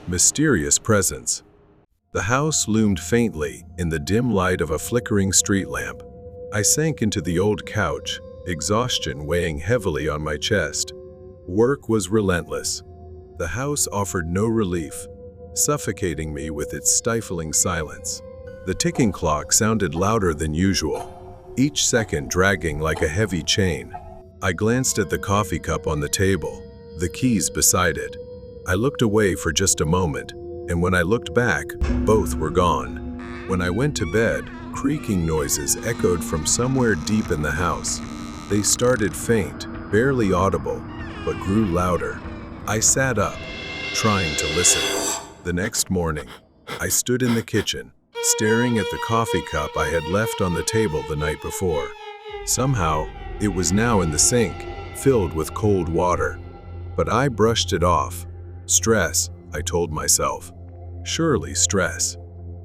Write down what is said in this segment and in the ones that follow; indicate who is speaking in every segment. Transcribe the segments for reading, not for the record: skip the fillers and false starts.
Speaker 1: Mysterious presence. The house loomed faintly in the dim light of a flickering street lamp. I sank into the old couch, exhaustion weighing heavily on my chest. Work was relentless. The house offered no relief, suffocating me with its stifling silence. The ticking clock sounded louder than usual, each second dragging like a heavy chain. I glanced at the coffee cup on the table, the keys beside it. I looked away for just a moment, and when I looked back, both were gone. When I went to bed, creaking noises echoed from somewhere deep in the house. They started faint, barely audible, but grew louder. I sat up, trying to listen. The next morning, I stood in the kitchen, staring at the coffee cup I had left on the table the night before. Somehow, it was now in the sink, filled with cold water. But I brushed it off. Stress, I told myself. Surely stress.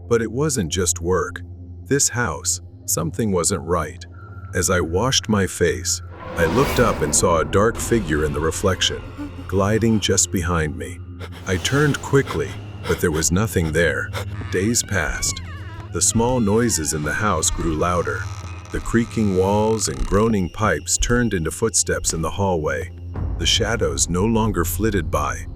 Speaker 1: But it wasn't just work. This house, something wasn't right. As I washed my face, I looked up and saw a dark figure in the reflection, gliding just behind me. I turned quickly, but there was nothing there. Days passed. The small noises in the house grew louder. The creaking walls and groaning pipes turned into footsteps in the hallway. The shadows no longer flitted by.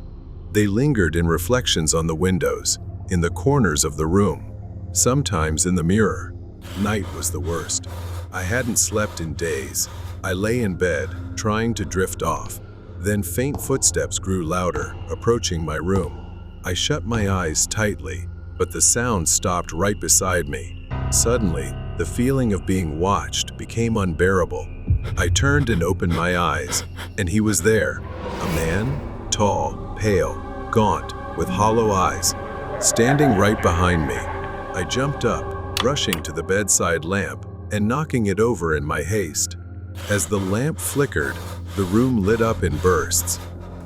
Speaker 1: They lingered in reflections on the windows, in the corners of the room, sometimes in the mirror. Night was the worst. I hadn't slept in days. I lay in bed, trying to drift off. Then faint footsteps grew louder, approaching my room. I shut my eyes tightly, but the sound stopped right beside me. Suddenly, the feeling of being watched became unbearable. I turned and opened my eyes, and he was there. A man, tall, pale, gaunt, with hollow eyes, standing right behind me. I jumped up, rushing to the bedside lamp and knocking it over in my haste. As the lamp flickered, the room lit up in bursts.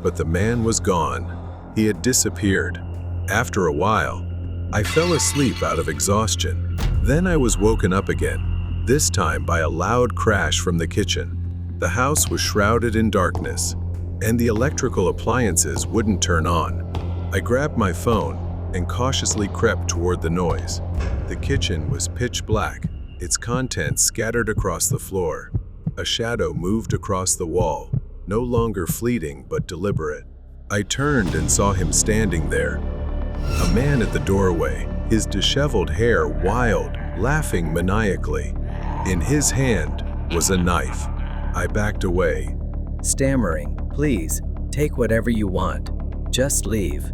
Speaker 1: But the man was gone. He had disappeared. After a while, I fell asleep out of exhaustion. Then I was woken up again, this time by a loud crash from the kitchen. The house was shrouded in darkness, and the electrical appliances wouldn't turn on. I grabbed my phone and cautiously crept toward the noise. The kitchen was pitch black, its contents scattered across the floor. A shadow moved across the wall, no longer fleeting but deliberate. I turned and saw him standing there. A man at the doorway, his disheveled hair wild, laughing maniacally. In his hand was a knife. I backed away,
Speaker 2: stammering, "Please, take whatever you want. Just leave."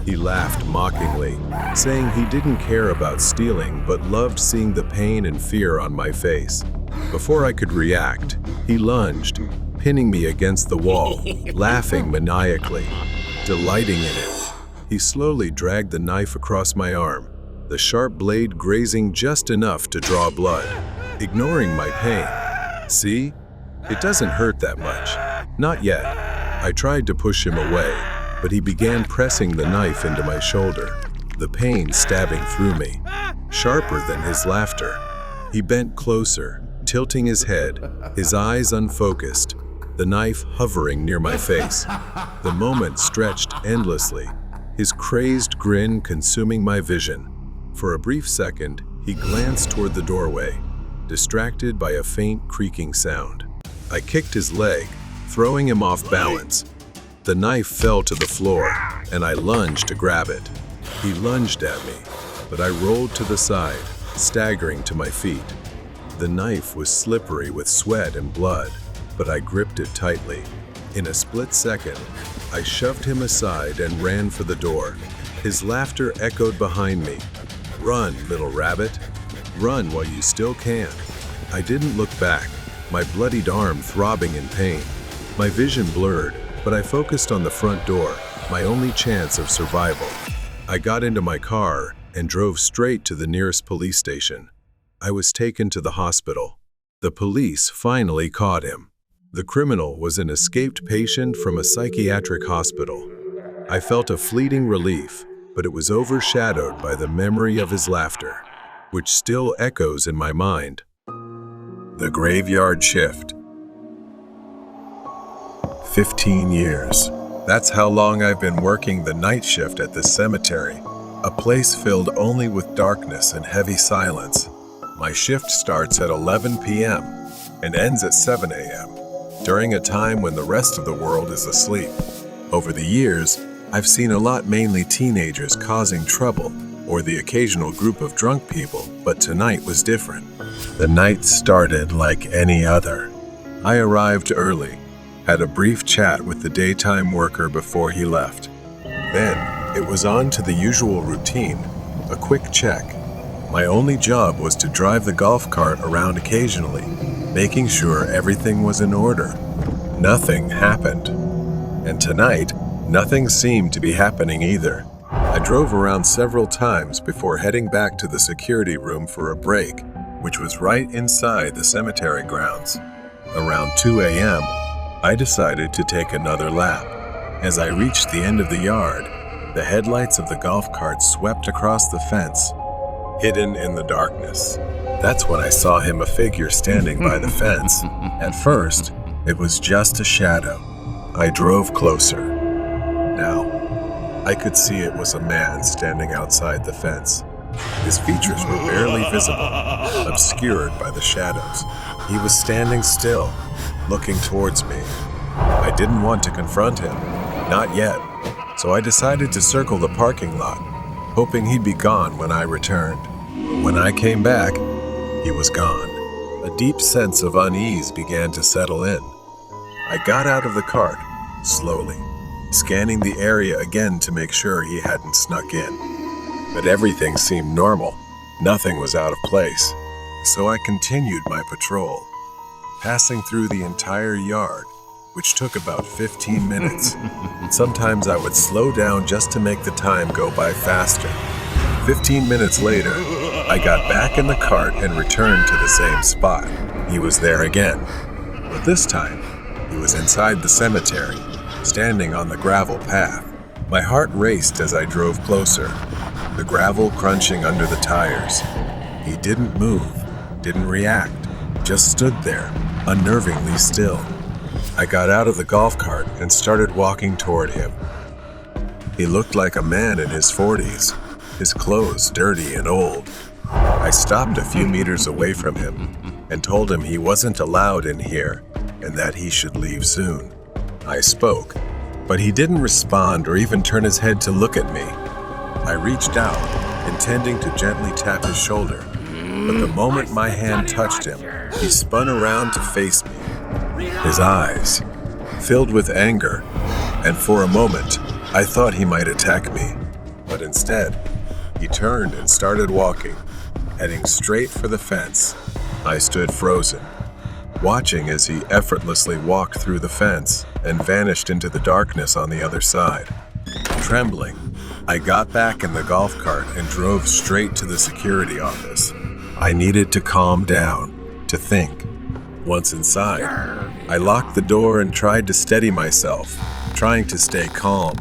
Speaker 1: He laughed mockingly, saying he didn't care about stealing but loved seeing the pain and fear on my face. Before I could react, he lunged, pinning me against the wall, laughing maniacally, delighting in it. He slowly dragged the knife across my arm, the sharp blade grazing just enough to draw blood, ignoring my pain. See? It doesn't hurt that much. Not yet. I tried to push him away, but he began pressing the knife into my shoulder, the pain stabbing through me, sharper than his laughter. He bent closer, tilting his head, his eyes unfocused, the knife hovering near my face. The moment stretched endlessly, his crazed grin consuming my vision. For a brief second, he glanced toward the doorway, distracted by a faint creaking sound. I kicked his leg, throwing him off balance. The knife fell to the floor, and I lunged to grab it. He lunged at me, but I rolled to the side, staggering to my feet. The knife was slippery with sweat and blood, but I gripped it tightly. In a split second, I shoved him aside and ran for the door. His laughter echoed behind me. "Run, little rabbit. Run while you still can." I didn't look back, my bloodied arm throbbing in pain. My vision blurred, but I focused on the front door, my only chance of survival. I got into my car and drove straight to the nearest police station. I was taken to the hospital. The police finally caught him. The criminal was an escaped patient from a psychiatric hospital. I felt a fleeting relief, but it was overshadowed by the memory of his laughter, which still echoes in my mind. The Graveyard Shift. 15 years. That's how long I've been working the night shift at this cemetery, a place filled only with darkness and heavy silence. My shift starts at 11 p.m. and ends at 7 a.m., during a time when the rest of the world is asleep. Over the years, I've seen a lot, mainly teenagers causing trouble, or the occasional group of drunk people, but tonight was different. The night started like any other. I arrived early, had a brief chat with the daytime worker before he left. Then, it was on to the usual routine, a quick check. My only job was to drive the golf cart around occasionally, making sure everything was in order. Nothing happened. And tonight, nothing seemed to be happening either. I drove around several times before heading back to the security room for a break, which was right inside the cemetery grounds. Around 2 a.m., I decided to take another lap. As I reached the end of the yard, the headlights of the golf cart swept across the fence, hidden in the darkness. That's when I saw him, a figure standing by the fence. At first, it was just a shadow. I drove closer. Now, I could see it was a man standing outside the fence. His features were barely visible, obscured by the shadows. He was standing still, looking towards me. I didn't want to confront him, not yet, so I decided to circle the parking lot, hoping he'd be gone when I returned. When I came back, he was gone. A deep sense of unease began to settle in. I got out of the cart, slowly, scanning the area again to make sure he hadn't snuck in. But everything seemed normal. Nothing was out of place. So I continued my patrol, passing through the entire yard, which took about 15 minutes. Sometimes I would slow down just to make the time go by faster. 15 minutes later, I got back in the cart and returned to the same spot. He was there again. But this time, he was inside the cemetery, standing on the gravel path. My heart raced as I drove closer, the gravel crunching under the tires. He didn't move, didn't react, just stood there, unnervingly still. I got out of the golf cart and started walking toward him. He looked like a man in his 40s, his clothes dirty and old. I stopped a few meters away from him and told him he wasn't allowed in here and that he should leave soon. I spoke, but he didn't respond or even turn his head to look at me. I reached out, intending to gently tap his shoulder, but the moment my hand touched him, he spun around to face me. His eyes filled with anger, and for a moment, I thought he might attack me. But instead, he turned and started walking, heading straight for the fence. I stood frozen, watching as he effortlessly walked through the fence and vanished into the darkness on the other side. Trembling, I got back in the golf cart and drove straight to the security office. I needed to calm down, to think. Once inside, I locked the door and tried to steady myself, trying to stay calm.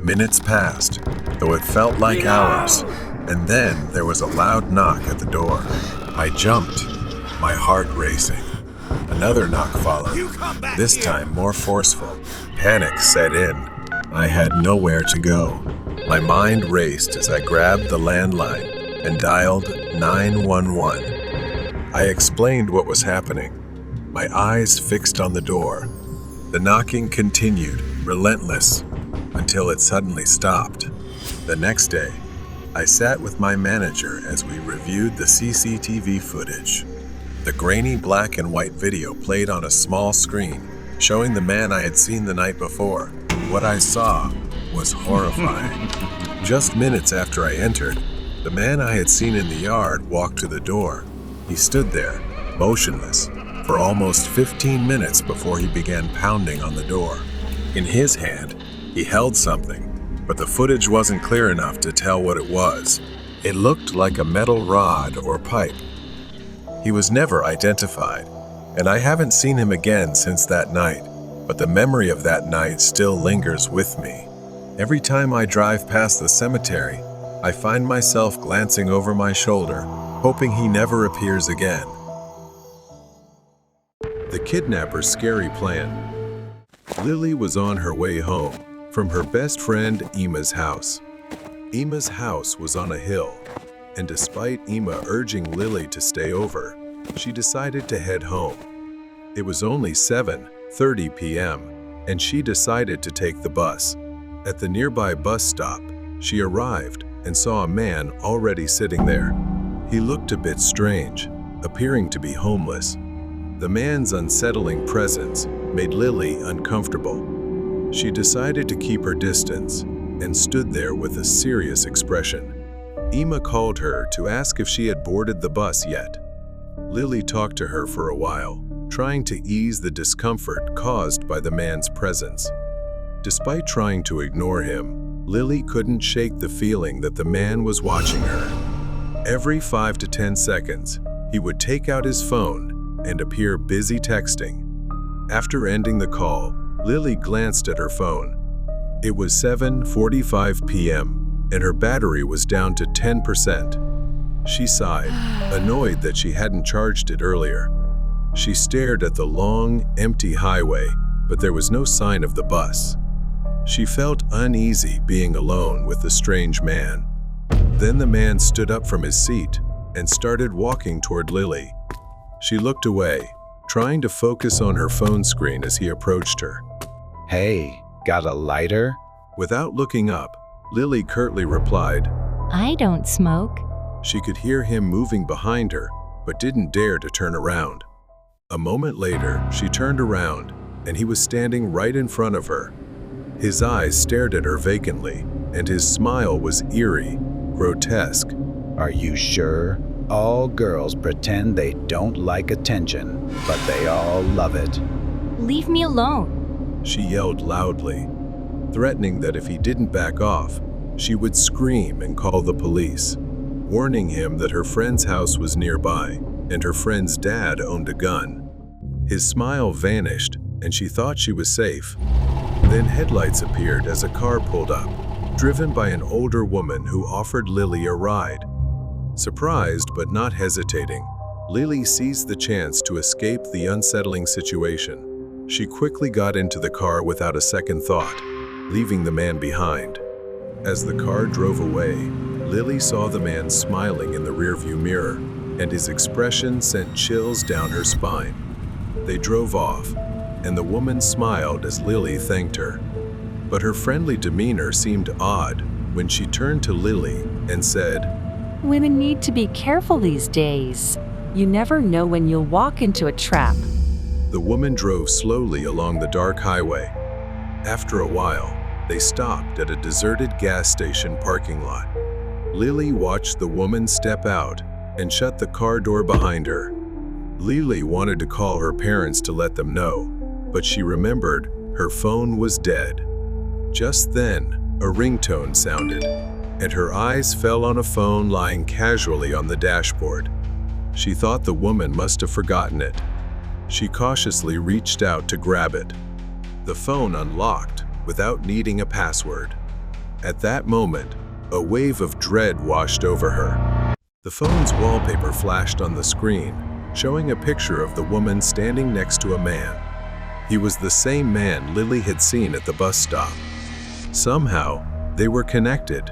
Speaker 1: Minutes passed, though it felt like hours, and then there was a loud knock at the door. I jumped, my heart racing. Another knock followed, this time more forceful. Panic set in. I had nowhere to go. My mind raced as I grabbed the landline and dialed 911. I explained what was happening, my eyes fixed on the door. The knocking continued, relentless, until it suddenly stopped. The next day, I sat with my manager as we reviewed the CCTV footage. The grainy black and white video played on a small screen, showing the man I had seen the night before. What I saw was horrifying. Just minutes after I entered, the man I had seen in the yard walked to the door. He stood there, motionless, for almost 15 minutes before he began pounding on the door. In his hand, he held something, but the footage wasn't clear enough to tell what it was. It looked like a metal rod or pipe. He was never identified, and I haven't seen him again since that night, but the memory of that night still lingers with me. Every time I drive past the cemetery, I find myself glancing over my shoulder, hoping he never appears again. The kidnapper's scary plan. Lily was on her way home from her best friend Emma's house. Emma's house was on a hill, and despite Emma urging Lily to stay over, she decided to head home. It was only 7:30 p.m., and she decided to take the bus. At the nearby bus stop, she arrived and saw a man already sitting there. He looked a bit strange, appearing to be homeless. The man's unsettling presence made Lily uncomfortable. She decided to keep her distance and stood there with a serious expression. Emma called her to ask if she had boarded the bus yet. Lily talked to her for a while, trying to ease the discomfort caused by the man's presence. Despite trying to ignore him, Lily couldn't shake the feeling that the man was watching her. Every 5 to 10 seconds, he would take out his phone and appear busy texting. After ending the call, Lily glanced at her phone. It was 7:45 p.m., and her battery was down to 10%. She sighed, annoyed that she hadn't charged it earlier. She stared at the long, empty highway, but there was no sign of the bus. She felt uneasy being alone with the strange man. Then the man stood up from his seat and started walking toward Lily. She looked away, trying to focus on her phone screen as he approached her.
Speaker 3: Hey, got a lighter?
Speaker 1: Without looking up, Lily curtly replied.
Speaker 4: I don't smoke.
Speaker 1: She could hear him moving behind her, but didn't dare to turn around. A moment later, she turned around, and he was standing right in front of her. His eyes stared at her vacantly, and his smile was eerie, grotesque.
Speaker 3: Are you sure? All girls pretend they don't like attention, but they all love it.
Speaker 4: Leave me alone.
Speaker 1: She yelled loudly, threatening that if he didn't back off, she would scream and call the police, warning him that her friend's house was nearby and her friend's dad owned a gun. His smile vanished, and she thought she was safe. Then headlights appeared as a car pulled up, driven by an older woman who offered Lily a ride. Surprised but not hesitating, Lily seized the chance to escape the unsettling situation. She quickly got into the car without a second thought, leaving the man behind. As the car drove away, Lily saw the man smiling in the rearview mirror, and his expression sent chills down her spine. They drove off, and the woman smiled as Lily thanked her. But her friendly demeanor seemed odd when she turned to Lily and said,
Speaker 5: Women need to be careful these days. You never know when you'll walk into a trap.
Speaker 1: The woman drove slowly along the dark highway. After a while, they stopped at a deserted gas station parking lot. Lily watched the woman step out and shut the car door behind her. Lily wanted to call her parents to let them know, but she remembered her phone was dead. Just then, a ringtone sounded, and her eyes fell on a phone lying casually on the dashboard. She thought the woman must have forgotten it. She cautiously reached out to grab it. The phone unlocked without needing a password. At that moment, a wave of dread washed over her. The phone's wallpaper flashed on the screen, showing a picture of the woman standing next to a man. He was the same man Lily had seen at the bus stop. Somehow, they were connected.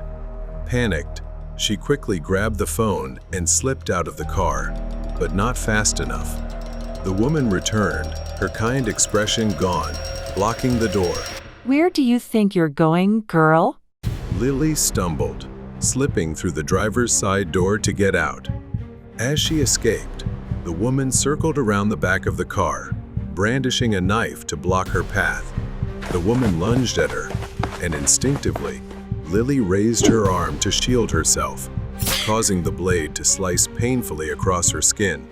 Speaker 1: Panicked, she quickly grabbed the phone and slipped out of the car, but not fast enough. The woman returned, her kind expression gone, blocking the door.
Speaker 5: Where do you think you're going, girl?
Speaker 1: Lily stumbled, slipping through the driver's side door to get out. As she escaped, the woman circled around the back of the car, brandishing a knife to block her path. The woman lunged at her, and instinctively, Lily raised her arm to shield herself, causing the blade to slice painfully across her skin.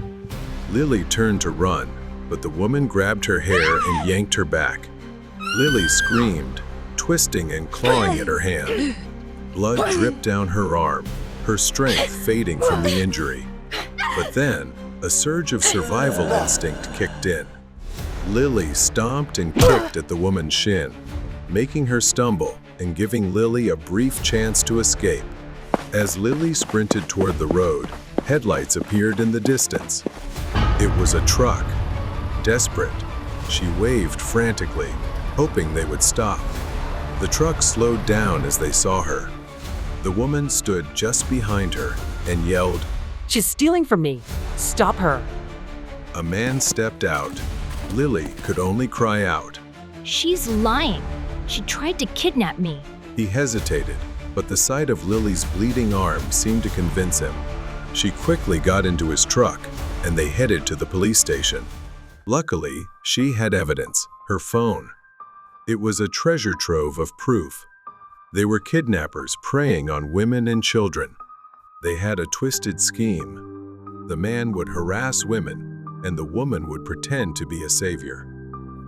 Speaker 1: Lily turned to run, but the woman grabbed her hair and yanked her back. Lily screamed, twisting and clawing at her hand. Blood dripped down her arm, her strength fading from the injury. But then, a surge of survival instinct kicked in. Lily stomped and kicked at the woman's shin, making her stumble and giving Lily a brief chance to escape. As Lily sprinted toward the road, headlights appeared in the distance. It was a truck. Desperate, she waved frantically, hoping they would stop. The truck slowed down as they saw her. The woman stood just behind her and yelled,
Speaker 5: She's stealing from me. Stop her.
Speaker 1: A man stepped out. Lily could only cry out.
Speaker 4: She's lying. She tried to kidnap me.
Speaker 1: He hesitated, but the sight of Lily's bleeding arm seemed to convince him. She quickly got into his truck, and they headed to the police station. Luckily, she had evidence, her phone. It was a treasure trove of proof. They were kidnappers preying on women and children. They had a twisted scheme. The man would harass women, and the woman would pretend to be a savior.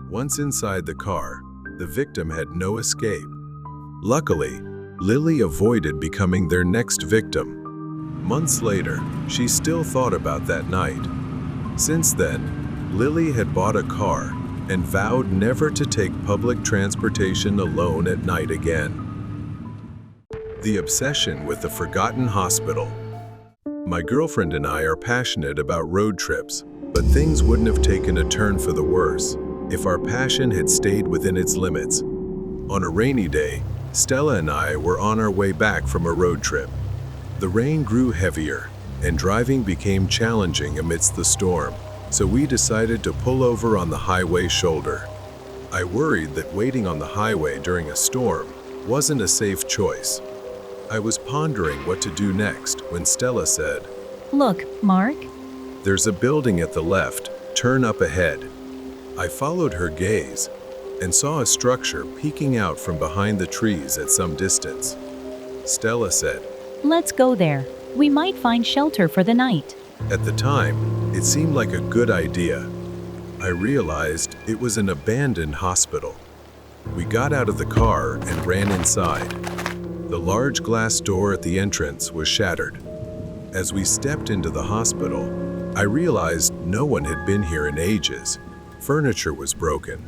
Speaker 1: Once inside the car, the victim had no escape. Luckily, Lily avoided becoming their next victim. Months later, she still thought about that night. Since then, Lily had bought a car and vowed never to take public transportation alone at night again. The obsession with the forgotten hospital. My girlfriend and I are passionate about road trips, but things wouldn't have taken a turn for the worse if our passion had stayed within its limits. On a rainy day, Stella and I were on our way back from a road trip. The rain grew heavier, and driving became challenging amidst the storm, so we decided to pull over on the highway shoulder. I worried that waiting on the highway during a storm wasn't a safe choice. I was pondering what to do next when Stella said,
Speaker 4: Look, Mark.
Speaker 1: There's a building at the left, turn up ahead. I followed her gaze and saw a structure peeking out from behind the trees at some distance. Stella said,
Speaker 4: Let's go there. We might find shelter for the night.
Speaker 1: At the time, it seemed like a good idea. I realized it was an abandoned hospital. We got out of the car and ran inside. The large glass door at the entrance was shattered. As we stepped into the hospital, I realized no one had been here in ages. Furniture was broken,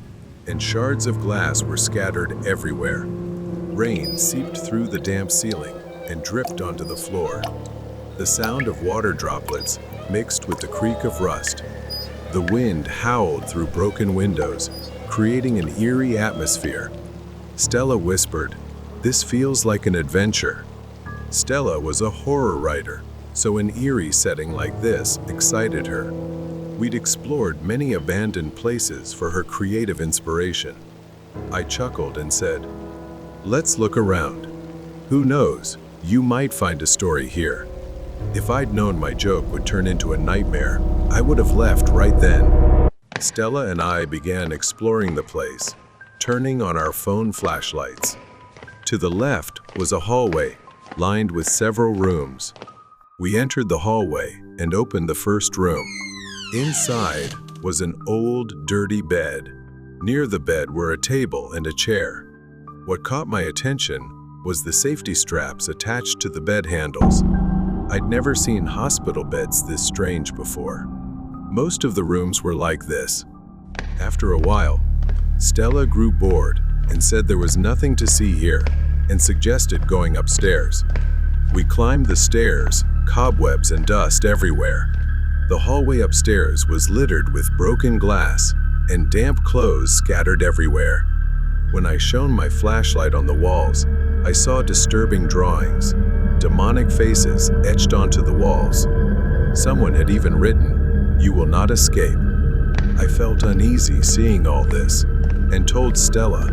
Speaker 1: and shards of glass were scattered everywhere. Rain seeped through the damp ceiling and dripped onto the floor. The sound of water droplets mixed with the creak of rust. The wind howled through broken windows, creating an eerie atmosphere. Stella whispered, "This feels like an adventure." Stella was a horror writer, so an eerie setting like this excited her. We'd explored many abandoned places for her creative inspiration. I chuckled and said, "Let's look around. Who knows, you might find a story here." If I'd known my joke would turn into a nightmare, I would have left right then. Stella and I began exploring the place, turning on our phone flashlights. To the left was a hallway, lined with several rooms. We entered the hallway and opened the first room. Inside was an old, dirty bed. Near the bed were a table and a chair. What caught my attention was the safety straps attached to the bed handles. I'd never seen hospital beds this strange before. Most of the rooms were like this. After a while, Stella grew bored and said there was nothing to see here and suggested going upstairs. We climbed the stairs, cobwebs and dust everywhere. The hallway upstairs was littered with broken glass and damp clothes scattered everywhere. When I shone my flashlight on the walls, I saw disturbing drawings, demonic faces etched onto the walls. Someone had even written, "You will not escape." I felt uneasy seeing all this and told Stella,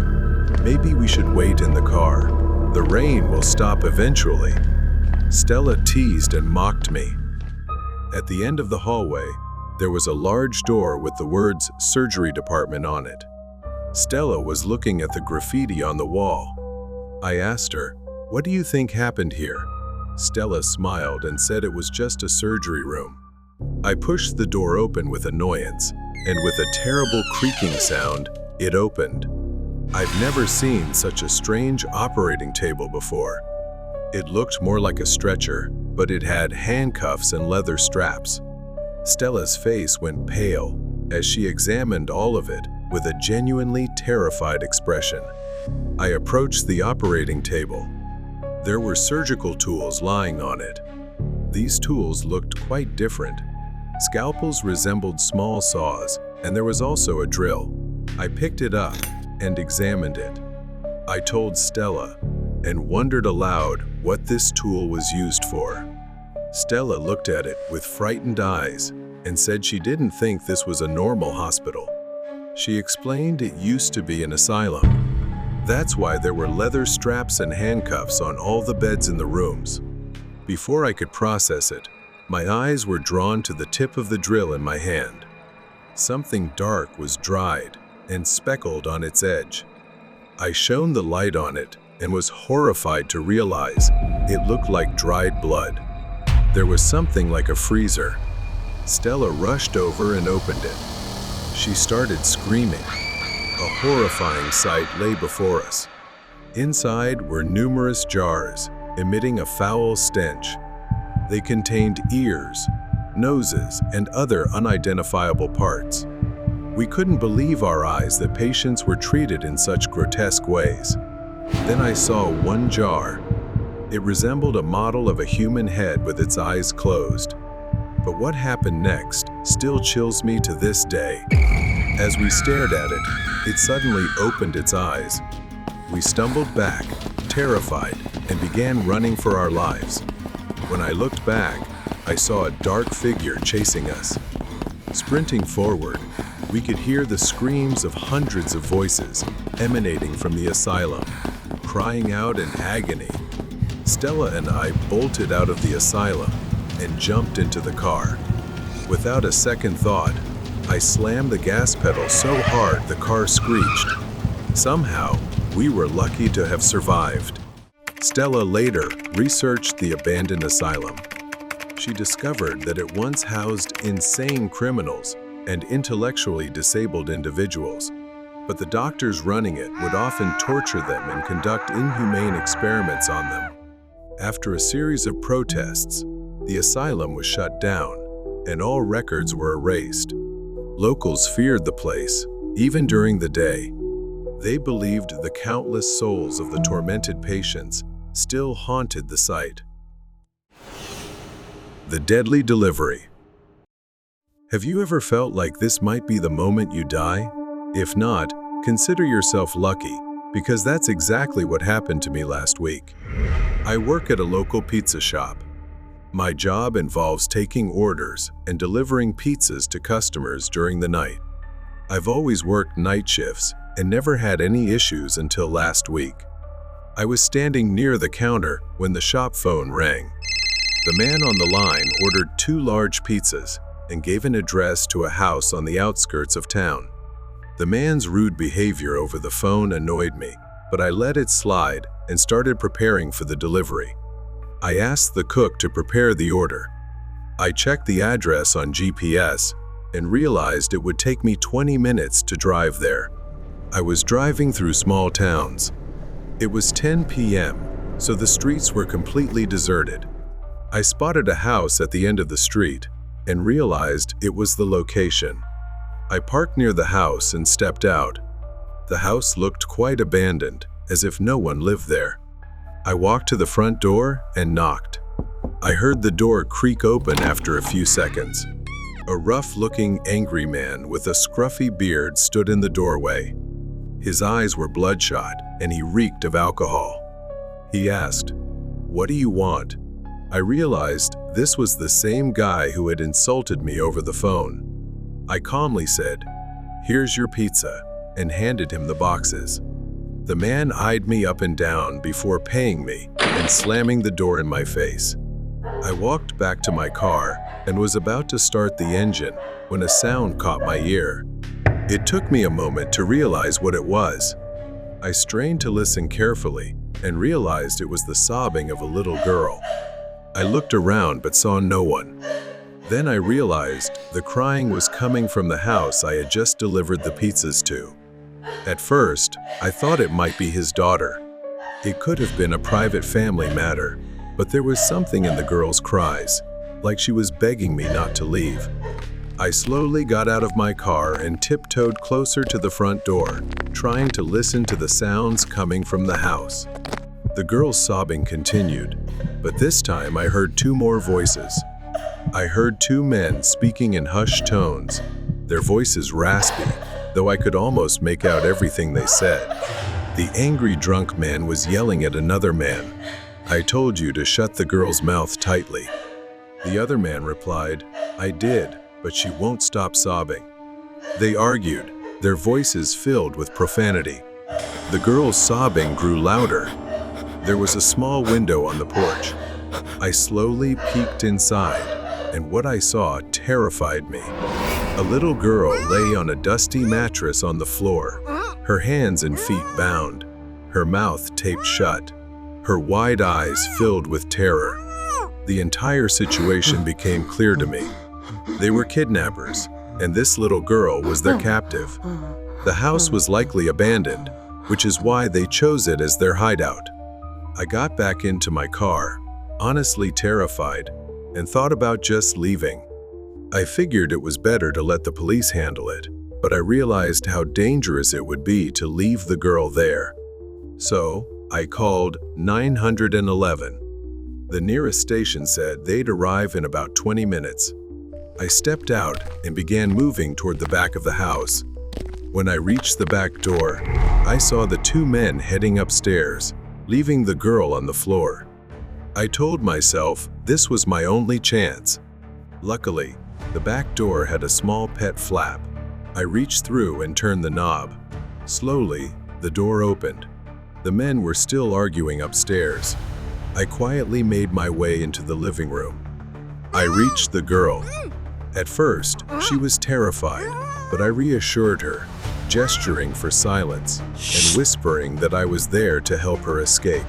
Speaker 1: "Maybe we should wait in the car. The rain will stop eventually." Stella teased and mocked me. At the end of the hallway, there was a large door with the words "Surgery Department" on it. Stella was looking at the graffiti on the wall. I asked her, "What do you think happened here?" Stella smiled and said it was just a surgery room. I pushed the door open with annoyance, and with a terrible creaking sound, it opened. I've never seen such a strange operating table before. It looked more like a stretcher, but it had handcuffs and leather straps. Stella's face went pale as she examined all of it with a genuinely terrified expression. I approached the operating table. There were surgical tools lying on it. These tools looked quite different. Scalpels resembled small saws, and there was also a drill. I picked it up and examined it. I told Stella and wondered aloud what this tool was used for. Stella looked at it with frightened eyes and said she didn't think this was a normal hospital. She explained it used to be an asylum. That's why there were leather straps and handcuffs on all the beds in the rooms. Before I could process it, my eyes were drawn to the tip of the drill in my hand. Something dark was dried and speckled on its edge. I shone the light on it and was horrified to realize it looked like dried blood. There was something like a freezer. Stella rushed over and opened it. She started screaming. A horrifying sight lay before us. Inside were numerous jars, emitting a foul stench. They contained ears, noses, and other unidentifiable parts. We couldn't believe our eyes that patients were treated in such grotesque ways. Then I saw one jar. It resembled a model of a human head with its eyes closed. But what happened next still chills me to this day. As we stared at it, it suddenly opened its eyes. We stumbled back, terrified, and began running for our lives. When I looked back, I saw a dark figure chasing us. Sprinting forward, we could hear the screams of hundreds of voices emanating from the asylum, crying out in agony. Stella and I bolted out of the asylum and jumped into the car. Without a second thought, I slammed the gas pedal so hard the car screeched. Somehow, we were lucky to have survived. Stella later researched the abandoned asylum. She discovered that it once housed insane criminals and intellectually disabled individuals, but the doctors running it would often torture them and conduct inhumane experiments on them. After a series of protests, the asylum was shut down, and all records were erased. Locals feared the place, even during the day. They believed the countless souls of the tormented patients still haunted the site. The deadly delivery. Have you ever felt like this might be the moment you die? If not, consider yourself lucky, because that's exactly what happened to me last week. I work at a local pizza shop. My job involves taking orders and delivering pizzas to customers during the night. I've always worked night shifts and never had any issues until last week. I was standing near the counter when the shop phone rang. The man on the line ordered 2 large pizzas and gave an address to a house on the outskirts of town. The man's rude behavior over the phone annoyed me, but I let it slide and started preparing for the delivery. I asked the cook to prepare the order. I checked the address on GPS and realized it would take me 20 minutes to drive there. I was driving through small towns. It was 10 p.m., so the streets were completely deserted. I spotted a house at the end of the street and realized it was the location. I parked near the house and stepped out. The house looked quite abandoned, as if no one lived there. I walked to the front door and knocked. I heard the door creak open after a few seconds. A rough-looking, angry man with a scruffy beard stood in the doorway. His eyes were bloodshot, and he reeked of alcohol. He asked, "What do you want?" I realized this was the same guy who had insulted me over the phone. I calmly said, "Here's your pizza," and handed him the boxes. The man eyed me up and down before paying me and slamming the door in my face. I walked back to my car and was about to start the engine when a sound caught my ear. It took me a moment to realize what it was. I strained to listen carefully and realized it was the sobbing of a little girl. I looked around but saw no one. Then I realized the crying was coming from the house I had just delivered the pizzas to. At first, I thought it might be his daughter. It could have been a private family matter, but there was something in the girl's cries, like she was begging me not to leave. I slowly got out of my car and tiptoed closer to the front door, trying to listen to the sounds coming from the house. The girl's sobbing continued, but this time I heard 2 more voices. I heard 2 men speaking in hushed tones, their voices raspy, though I could almost make out everything they said. The angry drunk man was yelling at another man, "I told you to shut the girl's mouth tightly." The other man replied, "I did, but she won't stop sobbing." They argued, their voices filled with profanity. The girl's sobbing grew louder. There was a small window on the porch. I slowly peeked inside, and what I saw terrified me. A little girl lay on a dusty mattress on the floor, her hands and feet bound, her mouth taped shut, her wide eyes filled with terror. The entire situation became clear to me. They were kidnappers, and this little girl was their captive. The house was likely abandoned, which is why they chose it as their hideout. I got back into my car, honestly terrified, and thought about just leaving. I figured it was better to let the police handle it, but I realized how dangerous it would be to leave the girl there. So, I called 911. The nearest station said they'd arrive in about 20 minutes. I stepped out and began moving toward the back of the house. When I reached the back door, I saw the two men heading upstairs, leaving the girl on the floor. I told myself this was my only chance. Luckily, the back door had a small pet flap. I reached through and turned the knob. Slowly, the door opened. The men were still arguing upstairs. I quietly made my way into the living room. I reached the girl. At first, she was terrified, but I reassured her, gesturing for silence and whispering that I was there to help her escape.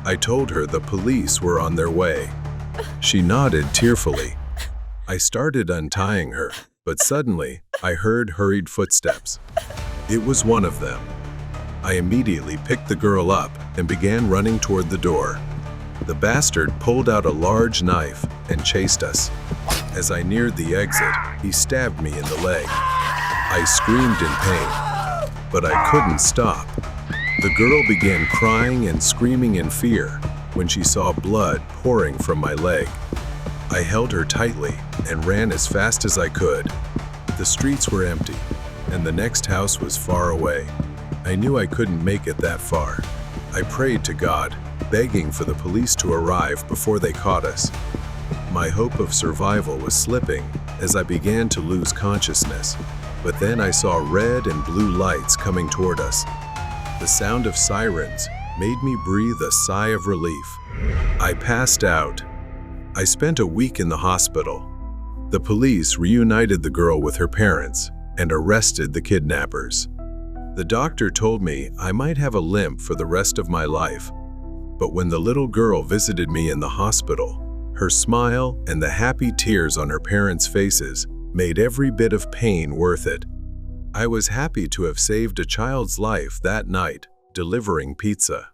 Speaker 1: I told her the police were on their way. She nodded tearfully. I started untying her, but suddenly I heard hurried footsteps. It was one of them. I immediately picked the girl up and began running toward the door. The bastard pulled out a large knife and chased us. As I neared the exit, he stabbed me in the leg. I screamed in pain, but I couldn't stop. The girl began crying and screaming in fear when she saw blood pouring from my leg. I held her tightly and ran as fast as I could. The streets were empty, and the next house was far away. I knew I couldn't make it that far. I prayed to God, begging for the police to arrive before they caught us. My hope of survival was slipping as I began to lose consciousness, but then I saw red and blue lights coming toward us. The sound of sirens made me breathe a sigh of relief. I passed out. I spent a week in the hospital. The police reunited the girl with her parents and arrested the kidnappers. The doctor told me I might have a limp for the rest of my life, but when the little girl visited me in the hospital, her smile and the happy tears on her parents' faces made every bit of pain worth it. I was happy to have saved a child's life that night, delivering pizza.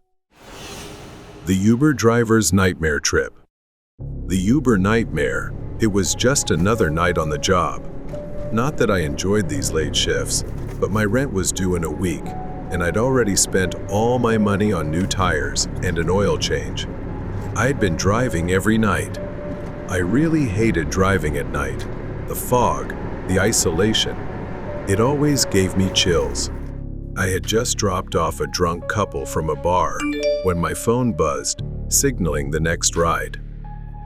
Speaker 1: The Uber driver's nightmare trip. The Uber nightmare, it was just another night on the job. Not that I enjoyed these late shifts, but my rent was due in a week, and I'd already spent all my money on new tires and an oil change. I'd been driving every night. I really hated driving at night. The fog, the isolation, it always gave me chills. I had just dropped off a drunk couple from a bar when my phone buzzed, signaling the next ride.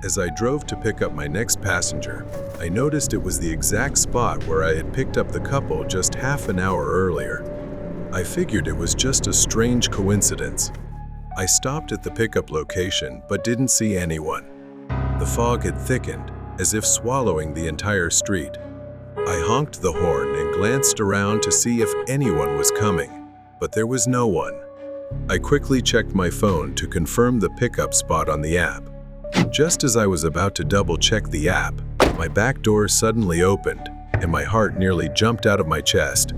Speaker 1: As I drove to pick up my next passenger, I noticed it was the exact spot where I had picked up the couple just half an hour earlier. I figured it was just a strange coincidence. I stopped at the pickup location but didn't see anyone. The fog had thickened, as if swallowing the entire street. I honked the horn and glanced around to see if anyone was coming, but there was no one. I quickly checked my phone to confirm the pickup spot on the app. Just as I was about to double-check the app, my back door suddenly opened, and my heart nearly jumped out of my chest.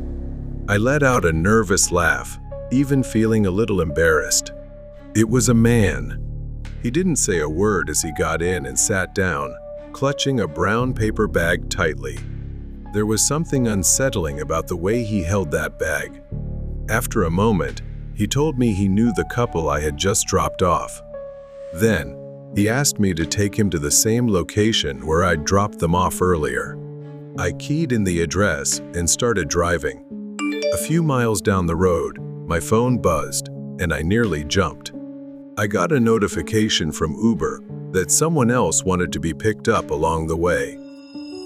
Speaker 1: I let out a nervous laugh, even feeling a little embarrassed. It was a man. He didn't say a word as he got in and sat down, clutching a brown paper bag tightly. There was something unsettling about the way he held that bag. After a moment, he told me he knew the couple I had just dropped off. Then, he asked me to take him to the same location where I'd dropped them off earlier. I keyed in the address and started driving. A few miles down the road, my phone buzzed, and I nearly jumped. I got a notification from Uber that someone else wanted to be picked up along the way.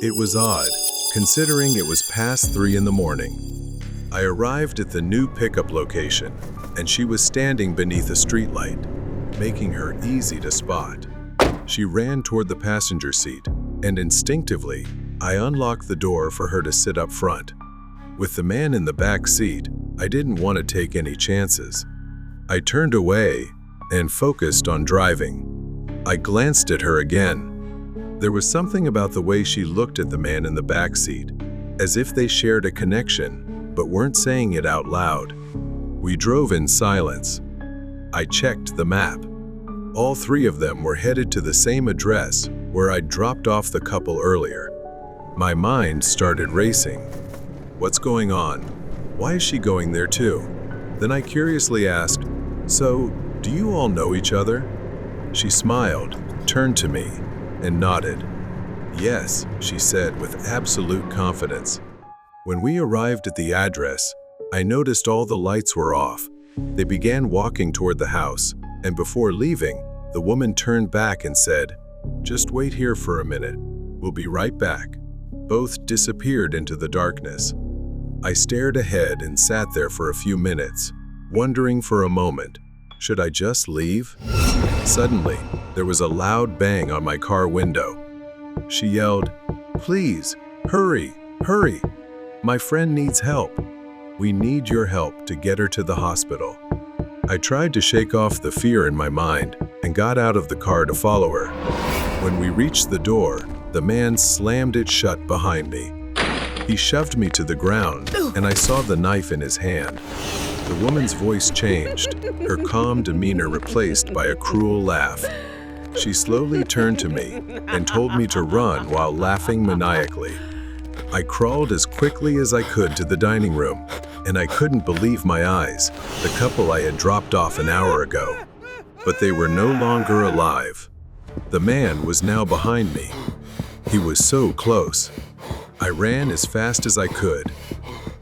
Speaker 1: It was odd, considering it was past 3 in the morning. I arrived at the new pickup location, and she was standing beneath a streetlight, making her easy to spot. She ran toward the passenger seat, and instinctively, I unlocked the door for her to sit up front. With the man in the back seat, I didn't want to take any chances. I turned away and focused on driving. I glanced at her again. There was something about the way she looked at the man in the back seat, as if they shared a connection, but weren't saying it out loud. We drove in silence. I checked the map. All 3 of them were headed to the same address where I'd dropped off the couple earlier. My mind started racing. What's going on? Why is she going there too? Then I curiously asked, "So, do you all know each other?" She smiled, turned to me, and nodded. "Yes," she said with absolute confidence. When we arrived at the address, I noticed all the lights were off. They began walking toward the house, and before leaving, the woman turned back and said, "Just wait here for a minute. We'll be right back." Both disappeared into the darkness. I stared ahead and sat there for a few minutes, wondering for a moment, should I just leave? Suddenly, there was a loud bang on my car window. She yelled, "Please, hurry, hurry. My friend needs help. We need your help to get her to the hospital." I tried to shake off the fear in my mind and got out of the car to follow her. When we reached the door, the man slammed it shut behind me. He shoved me to the ground, and I saw the knife in his hand. The woman's voice changed, her calm demeanor replaced by a cruel laugh. She slowly turned to me and told me to run while laughing maniacally. I crawled as quickly as I could to the dining room, and I couldn't believe my eyes, the couple I had dropped off an hour ago. But they were no longer alive. The man was now behind me. He was so close. I ran as fast as I could.